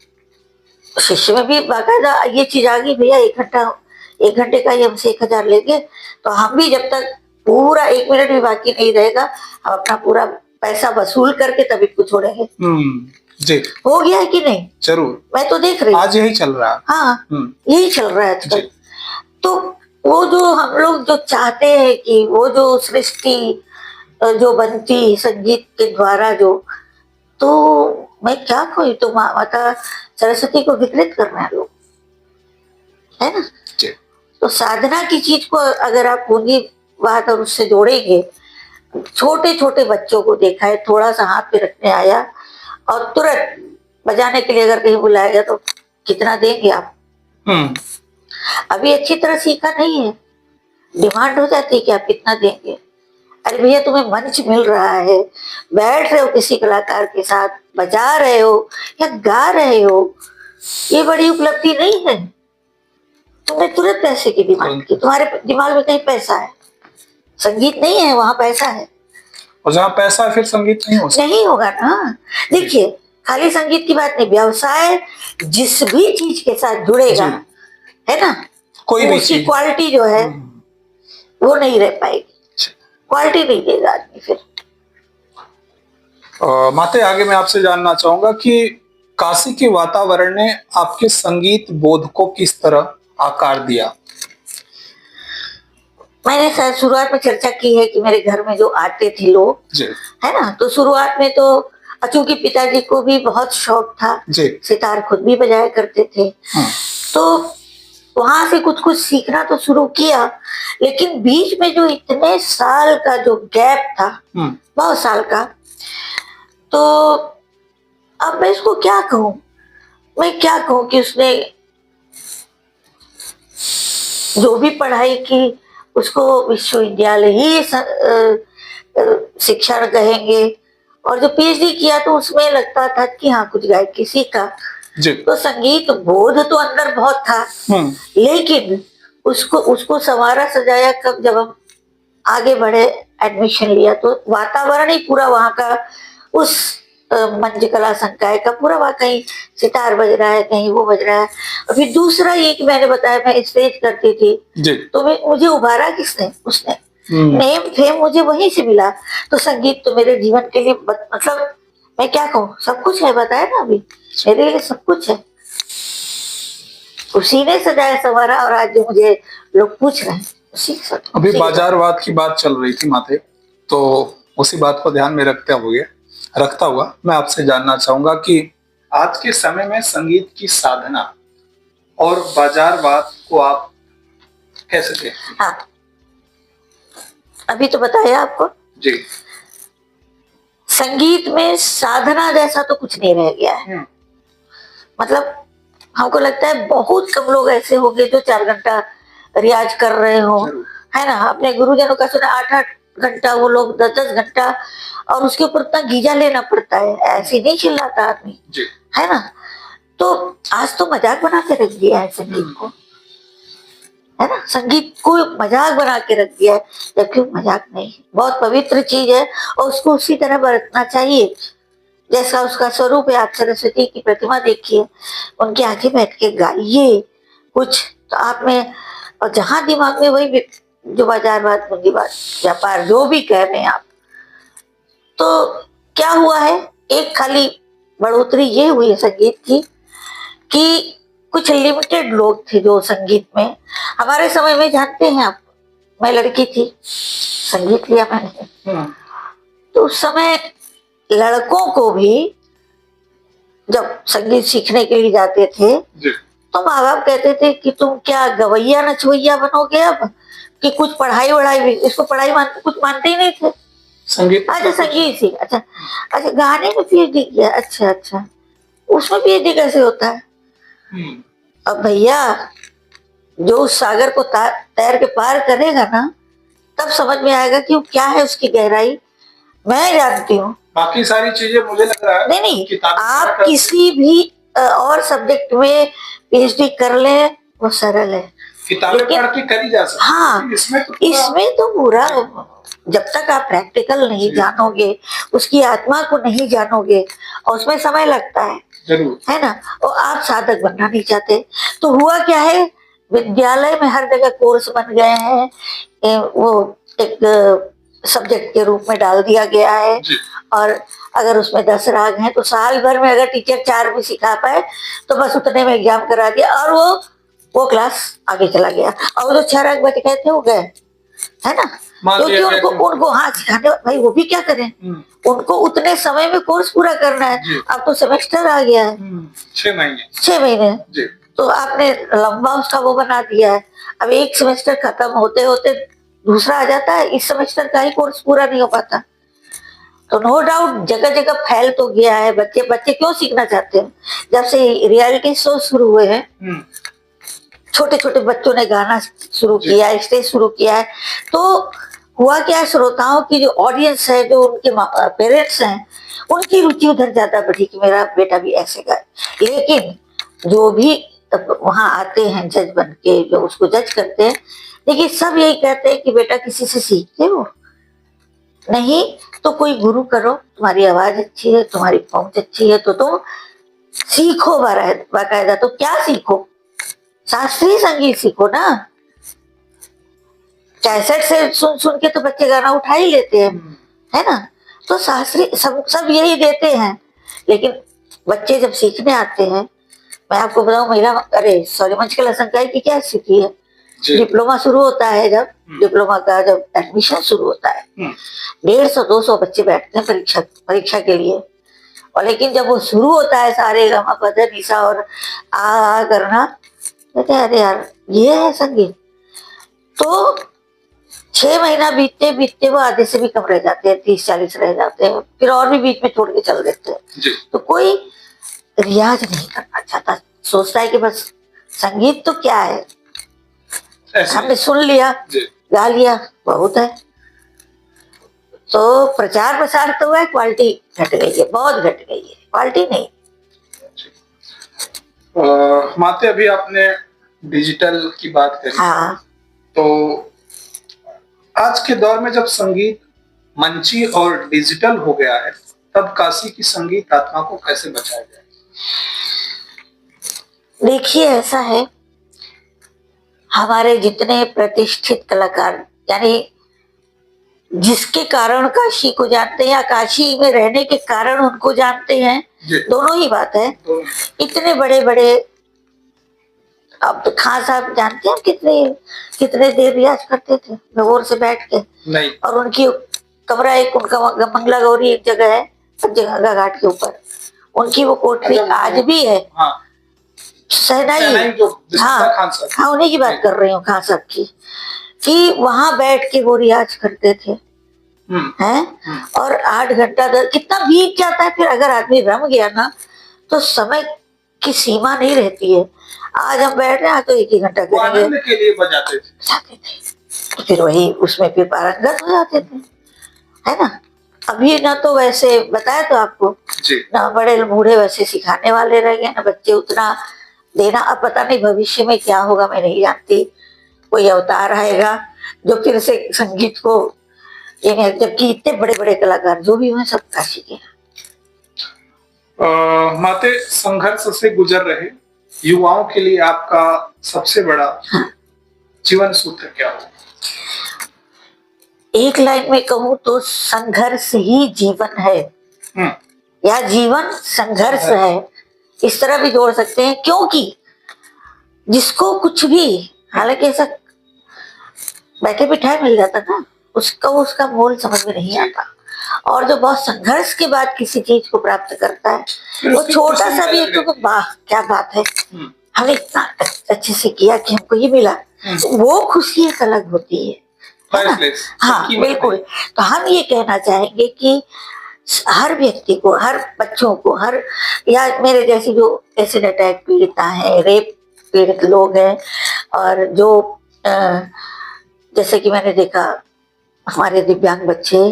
शिष्य में भी बाकायदा ये चीज आ गई, भैया 1 घंटे का ही हमसे 1000 लेंगे, तो हम भी जब तक पूरा 1 मिनट भी बाकी नहीं रहेगा, हम अपना पूरा पैसा वसूल करके तभी कुछ छोड़ेंगे। जी, हो गया है कि नहीं? जरूर, मैं तो देख रही हूँ आज यही चल रहा है। हाँ यही चल रहा है आजकल। तो वो जो हम लोग जो चाहते हैं कि वो जो सृष्टि जो बनती संगीत के द्वारा, जो तो मैं क्या कहूँ, तो माता सरस्वती को विकृत कर रहे हैं लोग, है ना। तो साधना की चीज को अगर आप पूंजीवाद और उससे जोड़ेंगे, छोटे छोटे बच्चों को देखा है, थोड़ा सा हाथ पे रखने आया और तुरंत बजाने के लिए अगर कहीं बुलाया गया तो कितना देंगे आप? अभी अच्छी तरह सीखा नहीं है, डिमांड हो जाती है कि आप कितना देंगे। अरे भैया तुम्हें मंच मिल रहा है, बैठ रहे हो किसी कलाकार के साथ, बजा रहे हो या गा रहे हो, ये बड़ी उपलब्धि नहीं है। तुमने तुरंत पैसे की डिमांड की, तुम्हारे दिमाग में कहीं पैसा है, संगीत नहीं है, वहां पैसा है। और जहाँ पैसा है फिर संगीत नहीं हो सकता। नहीं होगा ना। देखिए खाली संगीत की बात नहीं, व्यवसाय जिस भी चीज के साथ जुड़ेगा, है ना, कोई भी उसकी क्वालिटी जो है वो नहीं रह पाएगी, क्वालिटी नहीं देगा आदमी फिर। माते आगे मैं आपसे जानना चाहूंगा कि काशी के वातावरण ने आपके संगीत बोध को किस तरह आकार दिया? मैंने सर शुरुआत में चर्चा की है कि मेरे घर में जो आते थे लोग, है ना, तो शुरुआत में तो चूंकि पिताजी को भी बहुत शौक था, सितार खुद भी बजाया करते थे, तो वहां से कुछ कुछ सीखना तो शुरू किया। लेकिन बीच में जो इतने साल का जो गैप था, बहुत साल का, तो अब मैं इसको क्या कहूँ, मैं क्या कहूँ कि उसने जो भी पढ़ाई की उसको विश्वविद्यालय ही शिक्षा कहेंगे, और जो पीएचडी किया तो उसमें लगता था कि हाँ कुछ गायकी सीखा। तो संगीत बोध तो अंदर बहुत था, लेकिन उसको संवारा सजाया कब, जब हम आगे बढ़े, एडमिशन लिया, तो वातावरण ही पूरा वहाँ का, उस मंच कला संकाय का पूरा, वहाँ कहीं सितार बज रहा है, कहीं वो बज रहा है। और फिर दूसरा ये कि मैंने बताया मैं स्टेज करती थी, तो मुझे उभारा किसने, उसने नेम फेम मुझे वहीं से मिला। तो संगीत तो मेरे जीवन के लिए मतलब मैं क्या कहूँ, सब कुछ है, बताया ना अभी, मेरे लिए सब कुछ है। उसी ने सजाया संवारा, और आज जो मुझे लोग पूछ रहे हैं उसी के साथ। अभी बाजारवाद की बात चल रही थी माते, तो उसी बात को ध्यान में रखता हुआ मैं आपसे जानना चाहूंगा कि आज के समय में संगीत की साधना और बाजारवाद को आप कैसे देखते हैं? हाँ, अभी तो बताया आपको जी। संगीत में साधना जैसा तो कुछ नहीं रह गया है। मतलब हमको लगता है बहुत कम लोग ऐसे होंगे जो 4 घंटा रियाज कर रहे हो, है ना। अपने गुरुजनों का सुना 8-8 घंटा, वो लोग 10-10 घंटा, और उसके ऊपर इतना गीजा लेना पड़ता है, ऐसे नहीं चिल्लाता आदमी, है ना। तो आज तो मजाक बना के रख दिया है संगीत को, है ना। संगीत को मजाक बना के रख दिया है, जबकि मजाक नहीं, बहुत पवित्र चीज है और उसको उसी तरह बरतना चाहिए जैसा उसका स्वरूप है। आप सरस्वती की प्रतिमा देखिए, उनके आगे बैठ के गाइए कुछ, तो आप में, और जहां दिमाग में वही जो बाजारवाद, पूंजीवाद, व्यापार, जो भी कह रहे हैं आप, तो क्या हुआ है, एक खाली बढ़ोतरी ये हुई है संगीत की कि कुछ लिमिटेड लोग थे जो संगीत में, हमारे समय में जानते हैं आप, मैं लड़की थी, संगीत लिया मैंने, तो उस समय लड़कों को भी जब संगीत सीखने के लिए जाते थे तो माँ बाप कहते थे कि तुम क्या गवैया नचवैया बनोगे अब, कि कुछ पढ़ाई वढ़ाई भी, इसको पढ़ाई कुछ मानते ही नहीं थे। संगीत, अच्छा संगीत सीख, अच्छा अच्छा गाने में पीएचडी किया, अच्छा अच्छा, उसमें पीएचडी कैसे होता है? अब भैया जो उस सागर को तैर के पार करेगा ना, तब समझ में आएगा कि वो क्या है, उसकी गहराई मैं जानती हूँ। बाकी सारी चीजें मुझे लग रहा है नहीं, आप किसी भी और सब्जेक्ट में पीएचडी कर ले, वो सरल है, किताबें पढ़ के करी जा सकती है। हाँ, इसमें तो पूरा, जब तक आप प्रैक्टिकल नहीं जानोगे, उसकी आत्मा को नहीं जानोगे, और उसमें समय लगता है जरूर, है ना। और आप साधक बनना नहीं चाहते, तो हुआ क्या है, विद्यालय में हर जगह कोर्स बन गए हैं, वो एक सब्जेक्ट के रूप में डाल दिया गया है, और अगर उसमें 10 राग हैं तो साल भर में अगर टीचर 4 भी सिखा पाए तो बस उतने में एग्जाम करा दिया, और वो क्लास आगे चला गया, और जो 6 राग बच गए थे वो गए, है ना। क्योंकि उनको हाँ सिखाने, भाई वो भी क्या करें, उनको उतने समय में कोर्स पूरा करना है। अब तो सेमेस्टर आ गया है, 6 महीने, तो आपने लंबा उसका वो बना दिया है। अब एक सेमेस्टर खत्म होते होते दूसरा आ जाता है, इस सेमेस्टर का ही कोर्स पूरा नहीं हो पाता। तो नो डाउट जगह जगह फैल तो गया है। बच्चे क्यों सीखना चाहते हैं? जब से रियलिटी शो शुरू हुए हैं, छोटे छोटे बच्चों ने गाना शुरू किया, स्टेज शुरू किया है, तो हुआ क्या, श्रोताओं की जो ऑडियंस है, जो उनके पेरेंट्स हैं, उनकी रुचि उधर ज्यादा बढ़ी कि मेरा बेटा भी ऐसे गाए। लेकिन जो भी वहां आते हैं जज बन के, जो उसको जज करते हैं, देखिए सब यही कहते हैं कि बेटा किसी से सीखते हो, नहीं तो कोई गुरु करो, तुम्हारी आवाज अच्छी है, तुम्हारी पहुंच अच्छी है, तो तुम सीखो बाकायदा। तो क्या सीखो? शास्त्रीय संगीत सीखो ना। कैसेट से सुन सुन के तो बच्चे गाना उठा ही लेते हैं, है ना। तो शास्त्रीय सब यही देते हैं, लेकिन बच्चे जब सीखने आते हैं, मैं आपको बताऊं, मंच कला संकाय की क्या स्थिति है, डिप्लोमा शुरू होता है, जब डिप्लोमा का जब एडमिशन शुरू होता है, 150-200 बच्चे बैठते हैं परीक्षा के लिए, और लेकिन जब वो शुरू होता है सारे गा मा पा धा नि सा और आ करना, कहते हैं अरे यार ये है संगीत। तो 6 महीना बीतते बीतते वो आधे से भी कम रह जाते हैं, 30-40 रह जाते हैं, फिर और भी बीच में छोड़ के चल देते हैं। तो कोई रियाज नहीं करना चाहता, सोचता है कि बस संगीत तो क्या है, हमने सुन लिया, गा लिया, बहुत है। तो प्रचार प्रसार तो है, क्वालिटी घट गई है, बहुत घट गई है, क्वालिटी नहीं। माते अभी आपने डिजिटल की बात करी, हाँ, तो आज के दौर में जब संगीत मंची और डिजिटल हो गया है, तब काशी की संगीत आत्मा को कैसे बचाया जाए? देखिए ऐसा है, हमारे जितने प्रतिष्ठित कलाकार, यानी जिसके कारण काशी को जानते हैं या काशी में रहने के कारण उनको जानते हैं, दोनों ही बात है। इतने बड़े बड़े अब तो खान साहब जानते हैं कितने कितने देर रियाज करते थे भगोर से बैठ के। नहीं। और उनकी कमरा एक उनका मंगला गौरी एक जगह है गंगा घाट के ऊपर, उनकी वो कोठरी आज भी है। हाँ। शहनाई जो हाँ खान साहब, हाँ उन्हीं की बात कर रही हूँ खान साहब की, कि वहां बैठ के वो रियाज करते थे हैं। और 8 घंटा कितना बीत जाता है फिर अगर आदमी रम गया ना तो समय की सीमा नहीं रहती है। आज हम बैठ रहे हैं तो 1 ही घंटा करेंगे। आनंद के लिए बजाते थे तो फिर वही उसमें फिर पारंगत हो जाते थे, है ना। अभी ना तो वैसे बताया तो आपको जी। ना बड़े बूढ़े वैसे सिखाने वाले रह गए ना बच्चे उतना देना। अब पता नहीं भविष्य में क्या होगा, मैं नहीं जानती। कोई अवतार आएगा जो फिर से संगीत को, जबकि इतने बड़े बड़े कलाकार जो भी हुए सब काशी के। माते, संघर्ष से गुजर रहे युवाओं के लिए आपका सबसे बड़ा जीवन सूत्र क्या हो? एक लाइन में कहूँ तो संघर्ष ही जीवन है, या जीवन संघर्ष है, इस तरह भी जोड़ सकते हैं। क्योंकि जिसको कुछ भी, हालांकि ऐसा बैठे बिठाए मिल जाता ना, उसका मोल समझ में नहीं आता। और जो बहुत संघर्ष के बाद किसी चीज को प्राप्त करता है वो छोटा सा भी तो वाह क्या बात है, हमने इतना अच्छे से किया कि हमको ये मिला, वो खुशी एक अलग होती है ना? हाँ बिल्कुल। तो हम ये कहना चाहेंगे कि हर व्यक्ति को, हर बच्चों को, हर या मेरे जैसी जो एसिड अटैक पीड़िता है, रेप पीड़ित लोग हैं, और जो जैसे कि मैंने देखा हमारे दिव्यांग बच्चे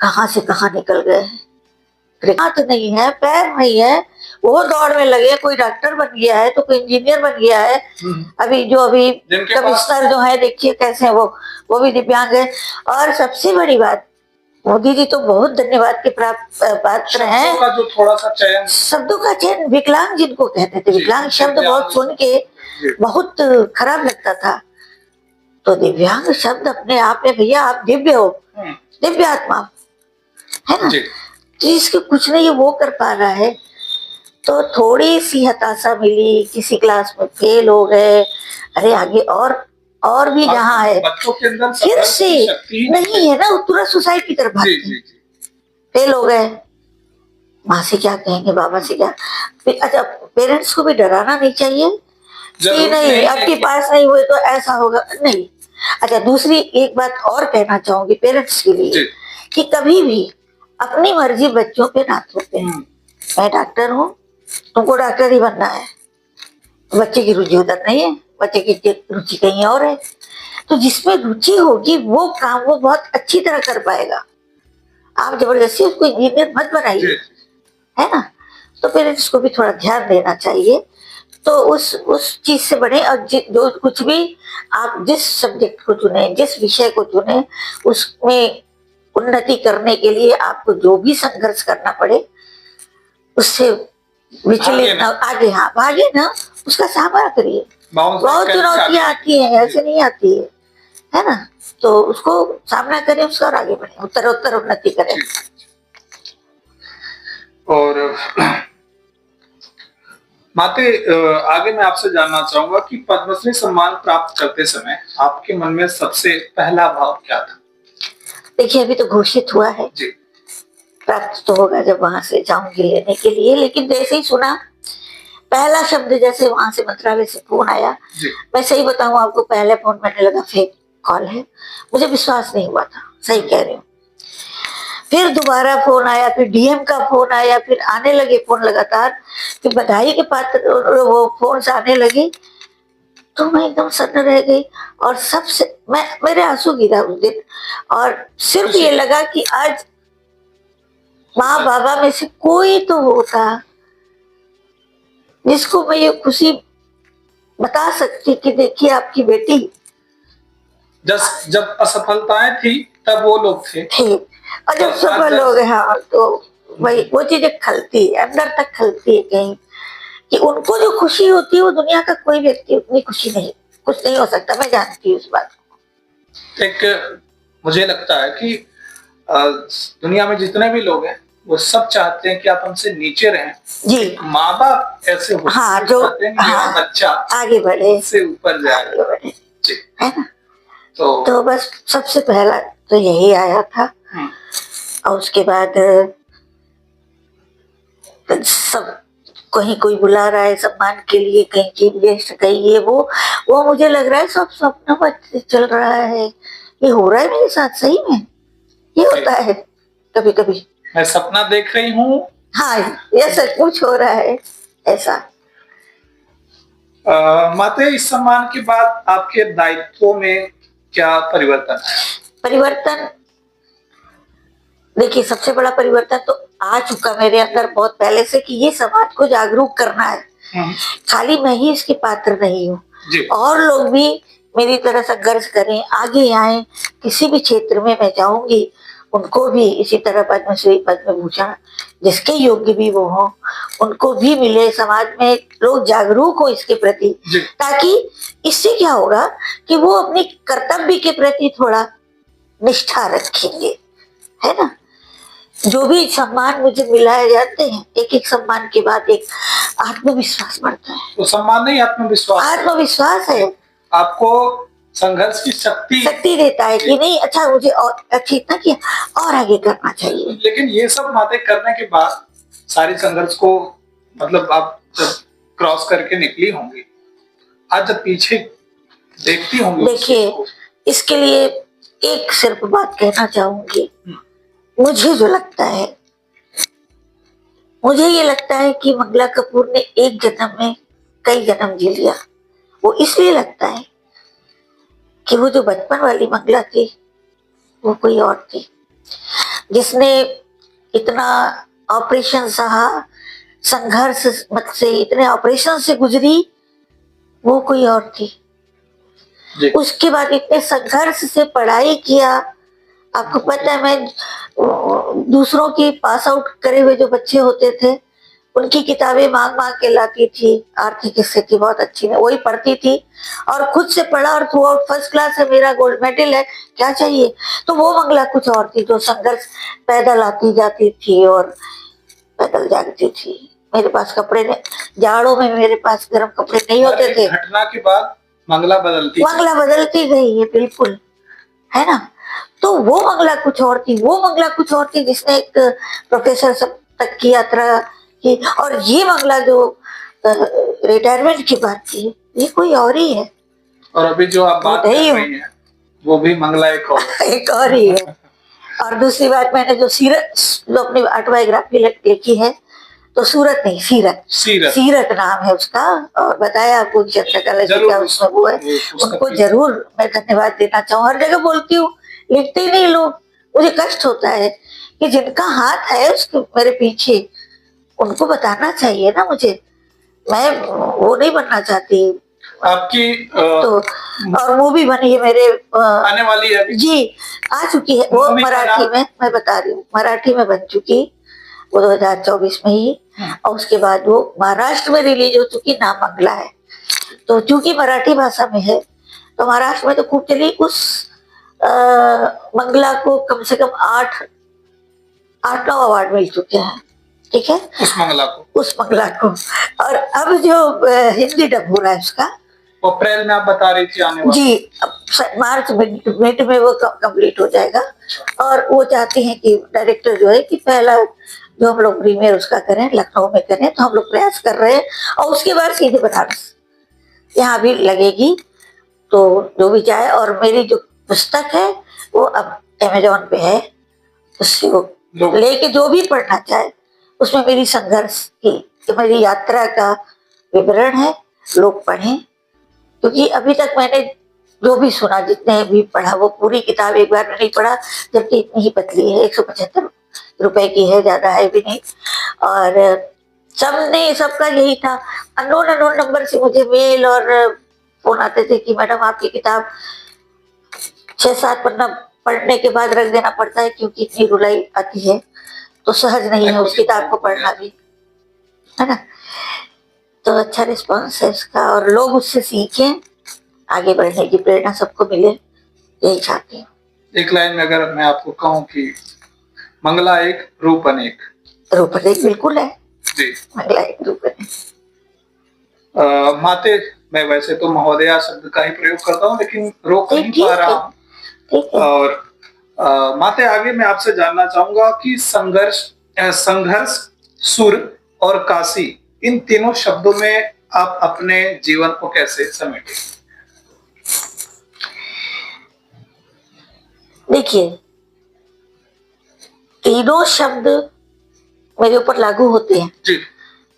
कहाँ से कहाँ निकल गए हैं। हाथ नहीं है, पैर नहीं है, वो दौड़ में लगे, कोई डॉक्टर बन गया है तो कोई इंजीनियर बन गया है। अभी कमिश्नर जो है देखिए कैसे है, वो भी दिव्यांग है। और सबसे बड़ी बात, मोदी जी तो बहुत धन्यवाद के पात्र हैं। जो थोड़ा सा चयन, शब्दों का चयन, विकलांग जिनको कहते थे, विकलांग शब्द बहुत सुन के बहुत खराब लगता था। तो दिव्यांग शब्द अपने आप में, भैया आप दिव्य हो, दिव्य आत्मा है ना, तो इसके कुछ नहीं वो कर पा रहा है। तो थोड़ी सी हताशा मिली, किसी क्लास में फेल हो गए, अरे आगे और भी जहाँ है बच्चों के अंदर फिर से नहीं है ना, तुरंत सुसाइड की तरफ भागते हैं। फेल हो गए, माँ से क्या कहेंगे, बाबा से क्या। अच्छा, पेरेंट्स को भी डराना नहीं चाहिए कि नहीं आपके पास नहीं हुए तो ऐसा होगा, नहीं। अच्छा, दूसरी एक बात और कहना चाहूंगी पेरेंट्स के लिए कि कभी भी अपनी मर्जी बच्चों पे ना थोपे। मैं डॉक्टर हूँ, तुमको डॉक्टर ही बनना है, बच्चे की रुचि उधर नहीं है, बच्चे की रुचि कहीं और है। तो जिसमें रुचि होगी वो काम वो बहुत अच्छी तरह कर पाएगा। आप जबरदस्ती उसको इंजीनियर मत बनाइए, है ना। तो पेरेंट्स को भी थोड़ा ध्यान देना चाहिए। तो उस चीज से बढ़े, और जो कुछ भी आप जिस सब्जेक्ट को चुने, जिस विषय को चुने, उसमें उन्नति करने के लिए आपको जो भी संघर्ष करना पड़े उससे विचलित आगे भागे ना, उसका सामना करिए। बहुत चुनौतियां आती है, ऐसे नहीं आती है ना। तो उसको सामना करें, उसका और आगे बढ़े, उत्तरोत्तर उन्नति करें। और माते, आगे मैं आपसे जानना चाहूंगा कि पद्मश्री सम्मान प्राप्त करते समय आपके मन में सबसे पहला भाव क्या था? देखिए, अभी तो घोषित हुआ है जी, प्राप्त तो होगा जब वहां से जाऊंगी लेने के लिए। लेकिन जैसे ही सुना पहला शब्द, जैसे वहां से मंत्रालय से फोन आया, मैं सही बताऊं आपको, पहले फोन मैंने लगा फेक कॉल है, मुझे विश्वास नहीं हुआ था, सही कह रही हूँ। फिर दोबारा फोन आया, फिर डीएम का फोन आया, फिर आने लगे फोन लगातार, फिर बधाई के पात्र वो फोन से आने लगी, तो मैं एकदम सन्न रह गई। और सबसे मेरे आंसू गिरा उस दिन, और सिर्फ ये लगा कि आज माँ बाबा में से कोई तो होता जिसको मैं ये खुशी बता सकती कि देखिए आपकी बेटी। जब असफलताएं थी तब वो लोग थे, और जब सफल हो गए, हाँ, तो वही वो चीजें खलती है, अंदर तक खलती है कहीं, कि उनको जो खुशी होती है वो दुनिया का कोई व्यक्ति उतनी खुशी नहीं, कुछ नहीं हो सकता। मैं जानती हूँ इस बात को। एक मुझे लगता है कि दुनिया में जितने भी लोग हैं वो सब चाहते हैं कि आप हमसे नीचे रहें। जी। माँ बाप ऐसे होते हाँ, हैं, जो चाहते हैं कि मेरा बच्चा आगे बढ़े, से ऊपर जाए। आगे बढ़े, जी। है ना। तो तो बस सबसे पहला तो यही आया था। और उसके बाद सब कहीं कोई बुला रहा है सम्मान के लिए, कहीं चीफ गेस्ट, कहीं ये वो मुझे लग रहा है सब सपना में चल रहा है। ये हो रहा है मेरे साथ सही में, ये होता है कभी कभी। मैं सपना देख रही हूँ। हाँ, ये सचमुच हो रहा है ऐसा। माते, इस सम्मान के बाद आपके दायित्वों में क्या परिवर्तन आया? परिवर्तन देखिए, सबसे बड़ा परिवर्तन तो आ चुका मेरे अंदर बहुत पहले से कि ये समाज को जागरूक करना है। खाली मैं ही इसकी पात्र नहीं हूँ, और लोग भी मेरी तरह संघर्ष करें, आगे आए। किसी भी क्षेत्र में मैं चाहूंगी उनको भी इसी तरह पद्मश्री, पद्मभूषण, जिसके योग्य भी वो हो, उनको भी मिले। समाज में लोग जागरूक हो इसके प्रति, ताकि इससे क्या होगा कि वो अपने कर्तव्य के प्रति थोड़ा निष्ठा रखेंगे, है ना। जो भी सम्मान मुझे मिलाए जाते हैं, एक एक सम्मान के बाद एक आत्मविश्वास बढ़ता है। तो सम्मान नहीं, आत्मविश्वास। आत्मविश्वास है, आपको संघर्ष की शक्ति देता है कि नहीं, अच्छा मुझे और अच्छा इतना किया, और आगे करना चाहिए। लेकिन ये सब बातें करने के बाद सारे संघर्ष को, मतलब आप जब क्रॉस करके निकली होंगी, आज जब पीछे देखती होंगी, देखिए, इसके लिए एक सिर्फ बात कहना चाहूंगी। मुझे जो लगता है, मुझे ये लगता है कि मंगला कपूर ने एक जन्म में कई जन्म जी लिया। वो इसलिए लगता है कि वो जो बचपन वाली मंगला थी वो कोई और थी, जिसने इतना ऑपरेशन सहा, संघर्ष मत से इतने ऑपरेशन से गुजरी, वो कोई और थी। उसके बाद इतने संघर्ष से पढ़ाई किया। आपको पता है, मैं दूसरों की पास आउट करे हुए जो बच्चे होते थे उनकी किताबें मांग मांग के लाती थी। आर्थिक स्थिति बहुत अच्छी है, वही पढ़ती थी और खुद से पढ़ा, और थ्रू आउट फर्स्ट क्लास है, मेरा गोल्ड मेडल है, क्या चाहिए। तो वो मंगला कुछ और थी, जो संघर्ष पैदल आती जाती थी और पैदल जागती थी। मेरे पास कपड़े नहीं, जाड़ों में मेरे पास गर्म कपड़े नहीं होते थे। घटना के बाद मंगला बदलती गई है, बिल्कुल, है ना। तो वो मंगला कुछ और थी, वो मंगला कुछ और थी जिसने एक प्रोफेसर सब तक की यात्रा की। और ये मंगला जो रिटायरमेंट की बात की, ये कोई और ही है। और अभी जो आप बात कर रही हैं, वो भी मंगला एक और एक और ही है। और दूसरी बात, मैंने जो सीरत, जो अपनी ऑटोबायोग्राफी लिखी है, तो सूरत नहीं, सीरत नाम है उसका। और बताया आपको चंद्रकला जी का उसमें वो है। उनको जरूर मैं धन्यवाद देना चाहूँ। हर जगह बोलती हूँ, लिखते ही नहीं लोग। मुझे कष्ट होता है कि जिनका हाथ है उसके मेरे पीछे, उनको बताना चाहिए ना मुझे। मैं वो नहीं बनना चाहती। आपकी तो और मूवी बनी है मेरे आने वाली है जी, आ चुकी है वो मराठी में। मैं बता रही हूँ, मराठी में बन चुकी वो 2024 में ही। और उसके बाद वो महाराष्ट्र में रिलीज हो चुकी, नाम मंगला है। तो चूंकि मराठी भाषा में है, तो महाराष्ट्र में तो खूब चली। उस मंगला को कम से कम 8-9 अवार्ड मिल चुके हैं, ठीक है, उस मंगला को। और अब जो हिंदी डब हो रहा है उसका, अप्रैल में आप बता रही थी आने वाला जी, मार्च मिड में वो कंप्लीट हो जाएगा। और वो चाहती हैं कि डायरेक्टर जो है कि पहला जो हम लोग प्रीमियर उसका करें, लखनऊ में करें। तो हम लोग प्रयास कर रहे हैं, और उसके बाद सीधे बनारस यहाँ भी लगेगी। तो जो भी चाहे, और मेरी जो पुस्तक है वो अब अमेजोन पे है, उससे वो लेके जो भी पढ़ना चाहे, उसमें मेरी संघर्ष की, मेरी यात्रा का विवरण है, लोग पढ़ें। क्योंकि अभी तक मैंने जो भी सुना, जितने भी पढ़ा, वो पूरी किताब एक बार नहीं पढ़ा, जबकि इतनी ही पतली है, 175 रुपए की है, ज्यादा है भी नहीं। और सबका यही था। अननोन नंबर से मुझे मेल और फोन आते थे कि मैडम आपकी किताब 6-7 पन्ना पढ़ने के बाद रख देना पड़ता है, क्योंकि इतनी रुलाई आती है, तो सहज नहीं है उस किताब को पढ़ना भी, है ना। तो अच्छा रिस्पॉन्स है इसका, और लोग उससे सीखें, आगे बढ़ने की प्रेरणा सबको मिले, यही चाहती हूँ। एक लाइन में अगर मैं आपको कहूँ कि मंगला एक रूप अनेक, रूप एक बिल्कुल है, जी। मंगला एक रूप है। माते, मैं वैसे तो महोदया शब्द का ही प्रयोग करता हूँ, लेकिन रोक नहीं ठीक पा रहा है, हूँ। ठीक है। और माते, आगे मैं आपसे जानना चाहूंगा कि संघर्ष, सुर और काशी, इन तीनों शब्दों में आप अपने जीवन को कैसे समेटे? देखिए, तीनों शब्द मेरे ऊपर लागू होते हैं। जी।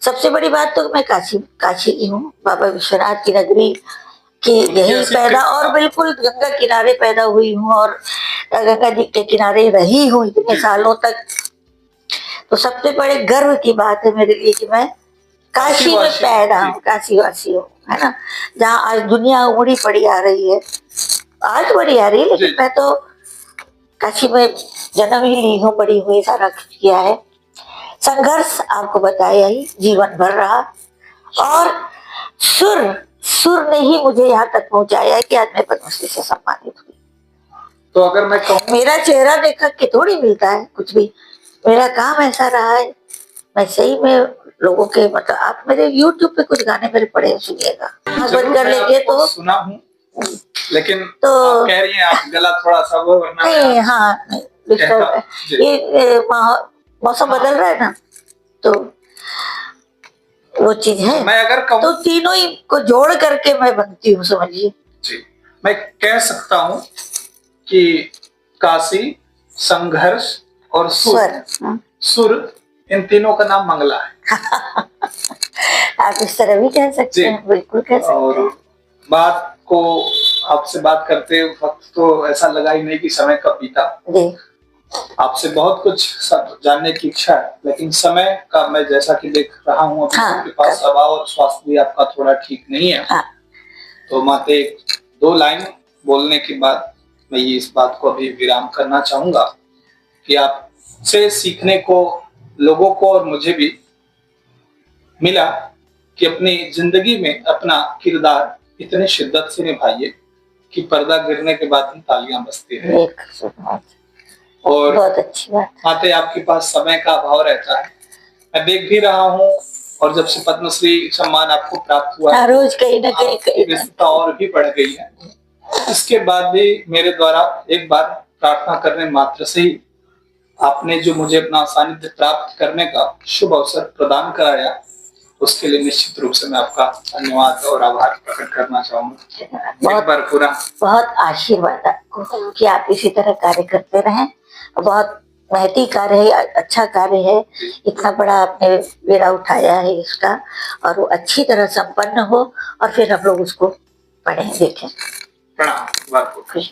सबसे बड़ी बात तो मैं काशी की हूँ, बाबा विश्वनाथ की नगरी कि यही पैदा, और बिल्कुल गंगा किनारे पैदा हुई हूँ और गंगा जी के किनारे रही हूँ इतने सालों तक। तो सबसे बड़े गर्व की बात है मेरे लिए कि मैं काशी में पैदा हूँ, काशी वासी हूँ, है ना। जहाँ आज दुनिया उमड़ी पड़ी आ रही है, आज बड़ी आ रही है, लेकिन मैं तो काशी में जन्म ही ली हूँ, बड़ी हुई, सारा कुछ किया है। संघर्ष आपको बताया ही, जीवन भर रहा। और सुर ने ही मुझे यहाँ तक पहुंचाया है कि आज मैं पद्मश्री से सम्मानित हुई। तो अगर मैं कहूँ, मेरा चेहरा देखा के थोड़ी मिलता है कुछ भी, मेरा काम ऐसा रहा है। मैं सही में लोगों के, मतलब आप मेरे YouTube पे कुछ गाने मेरे पड़े सुनिएगा, बंद कर लेंगे तो सुना हूँ, लेकिन तो आप कह रही हैं आप गला थोड़ा सा वो, वरना नहीं, हाँ ये मौसम बदल रहा है ना, तो वो चीज है। मैं अगर कहूँ तो तीनों ही को जोड़ करके मैं बनती हूँ, समझिए जी। मैं कह सकता हूँ कि काशी, संघर्ष और सुर, इन तीनों का नाम मंगला है। आप इस तरह भी कह सकते हैं, बिल्कुल कह सकते हैं। और बात को आपसे बात करते वक्त तो ऐसा लगा ही नहीं कि समय कब बीता। आपसे बहुत कुछ जानने की इच्छा है, लेकिन समय का मैं जैसा कि देख रहा हूँ अभी आपके पास स्वभाव और स्वास्थ्य भी आपका थोड़ा ठीक नहीं है। तो माते, 2 लाइन बोलने के बाद मैं ये इस बात को अभी विराम करना चाहूंगा कि आपसे सीखने को लोगों को और मुझे भी मिला कि अपनी जिंदगी में अपना किरदार इतने शिद्दत से निभाइए कि पर्दा गिरने के बाद भी तालियां बजती है। और बहुत अच्छी बात। माते, आपके पास समय का अभाव रहता है, मैं देख भी रहा हूँ, और जब से पद्मश्री सम्मान आपको प्राप्त हुआ है, रोज कहीं ना कहीं व्यस्तता और भी बढ़ गई है। इसके बाद भी मेरे द्वारा एक बार प्रार्थना करने मात्र से ही आपने जो मुझे अपना सानिध्य प्राप्त करने का शुभ अवसर प्रदान कराया, उसके लिए निश्चित रूप से मैं आपका धन्यवाद और आभार प्रकट करना चाहूंगा। एक बार पूरा बहुत आशीर्वाद आपको कि आप इसी तरह कार्य करते रहें। बहुत महती कार्य है, अच्छा कार्य है, इतना बड़ा आपने बेड़ा उठाया है इसका, और वो अच्छी तरह संपन्न हो और फिर हम लोग उसको पढ़ें, देखें। प्रणाम। खुश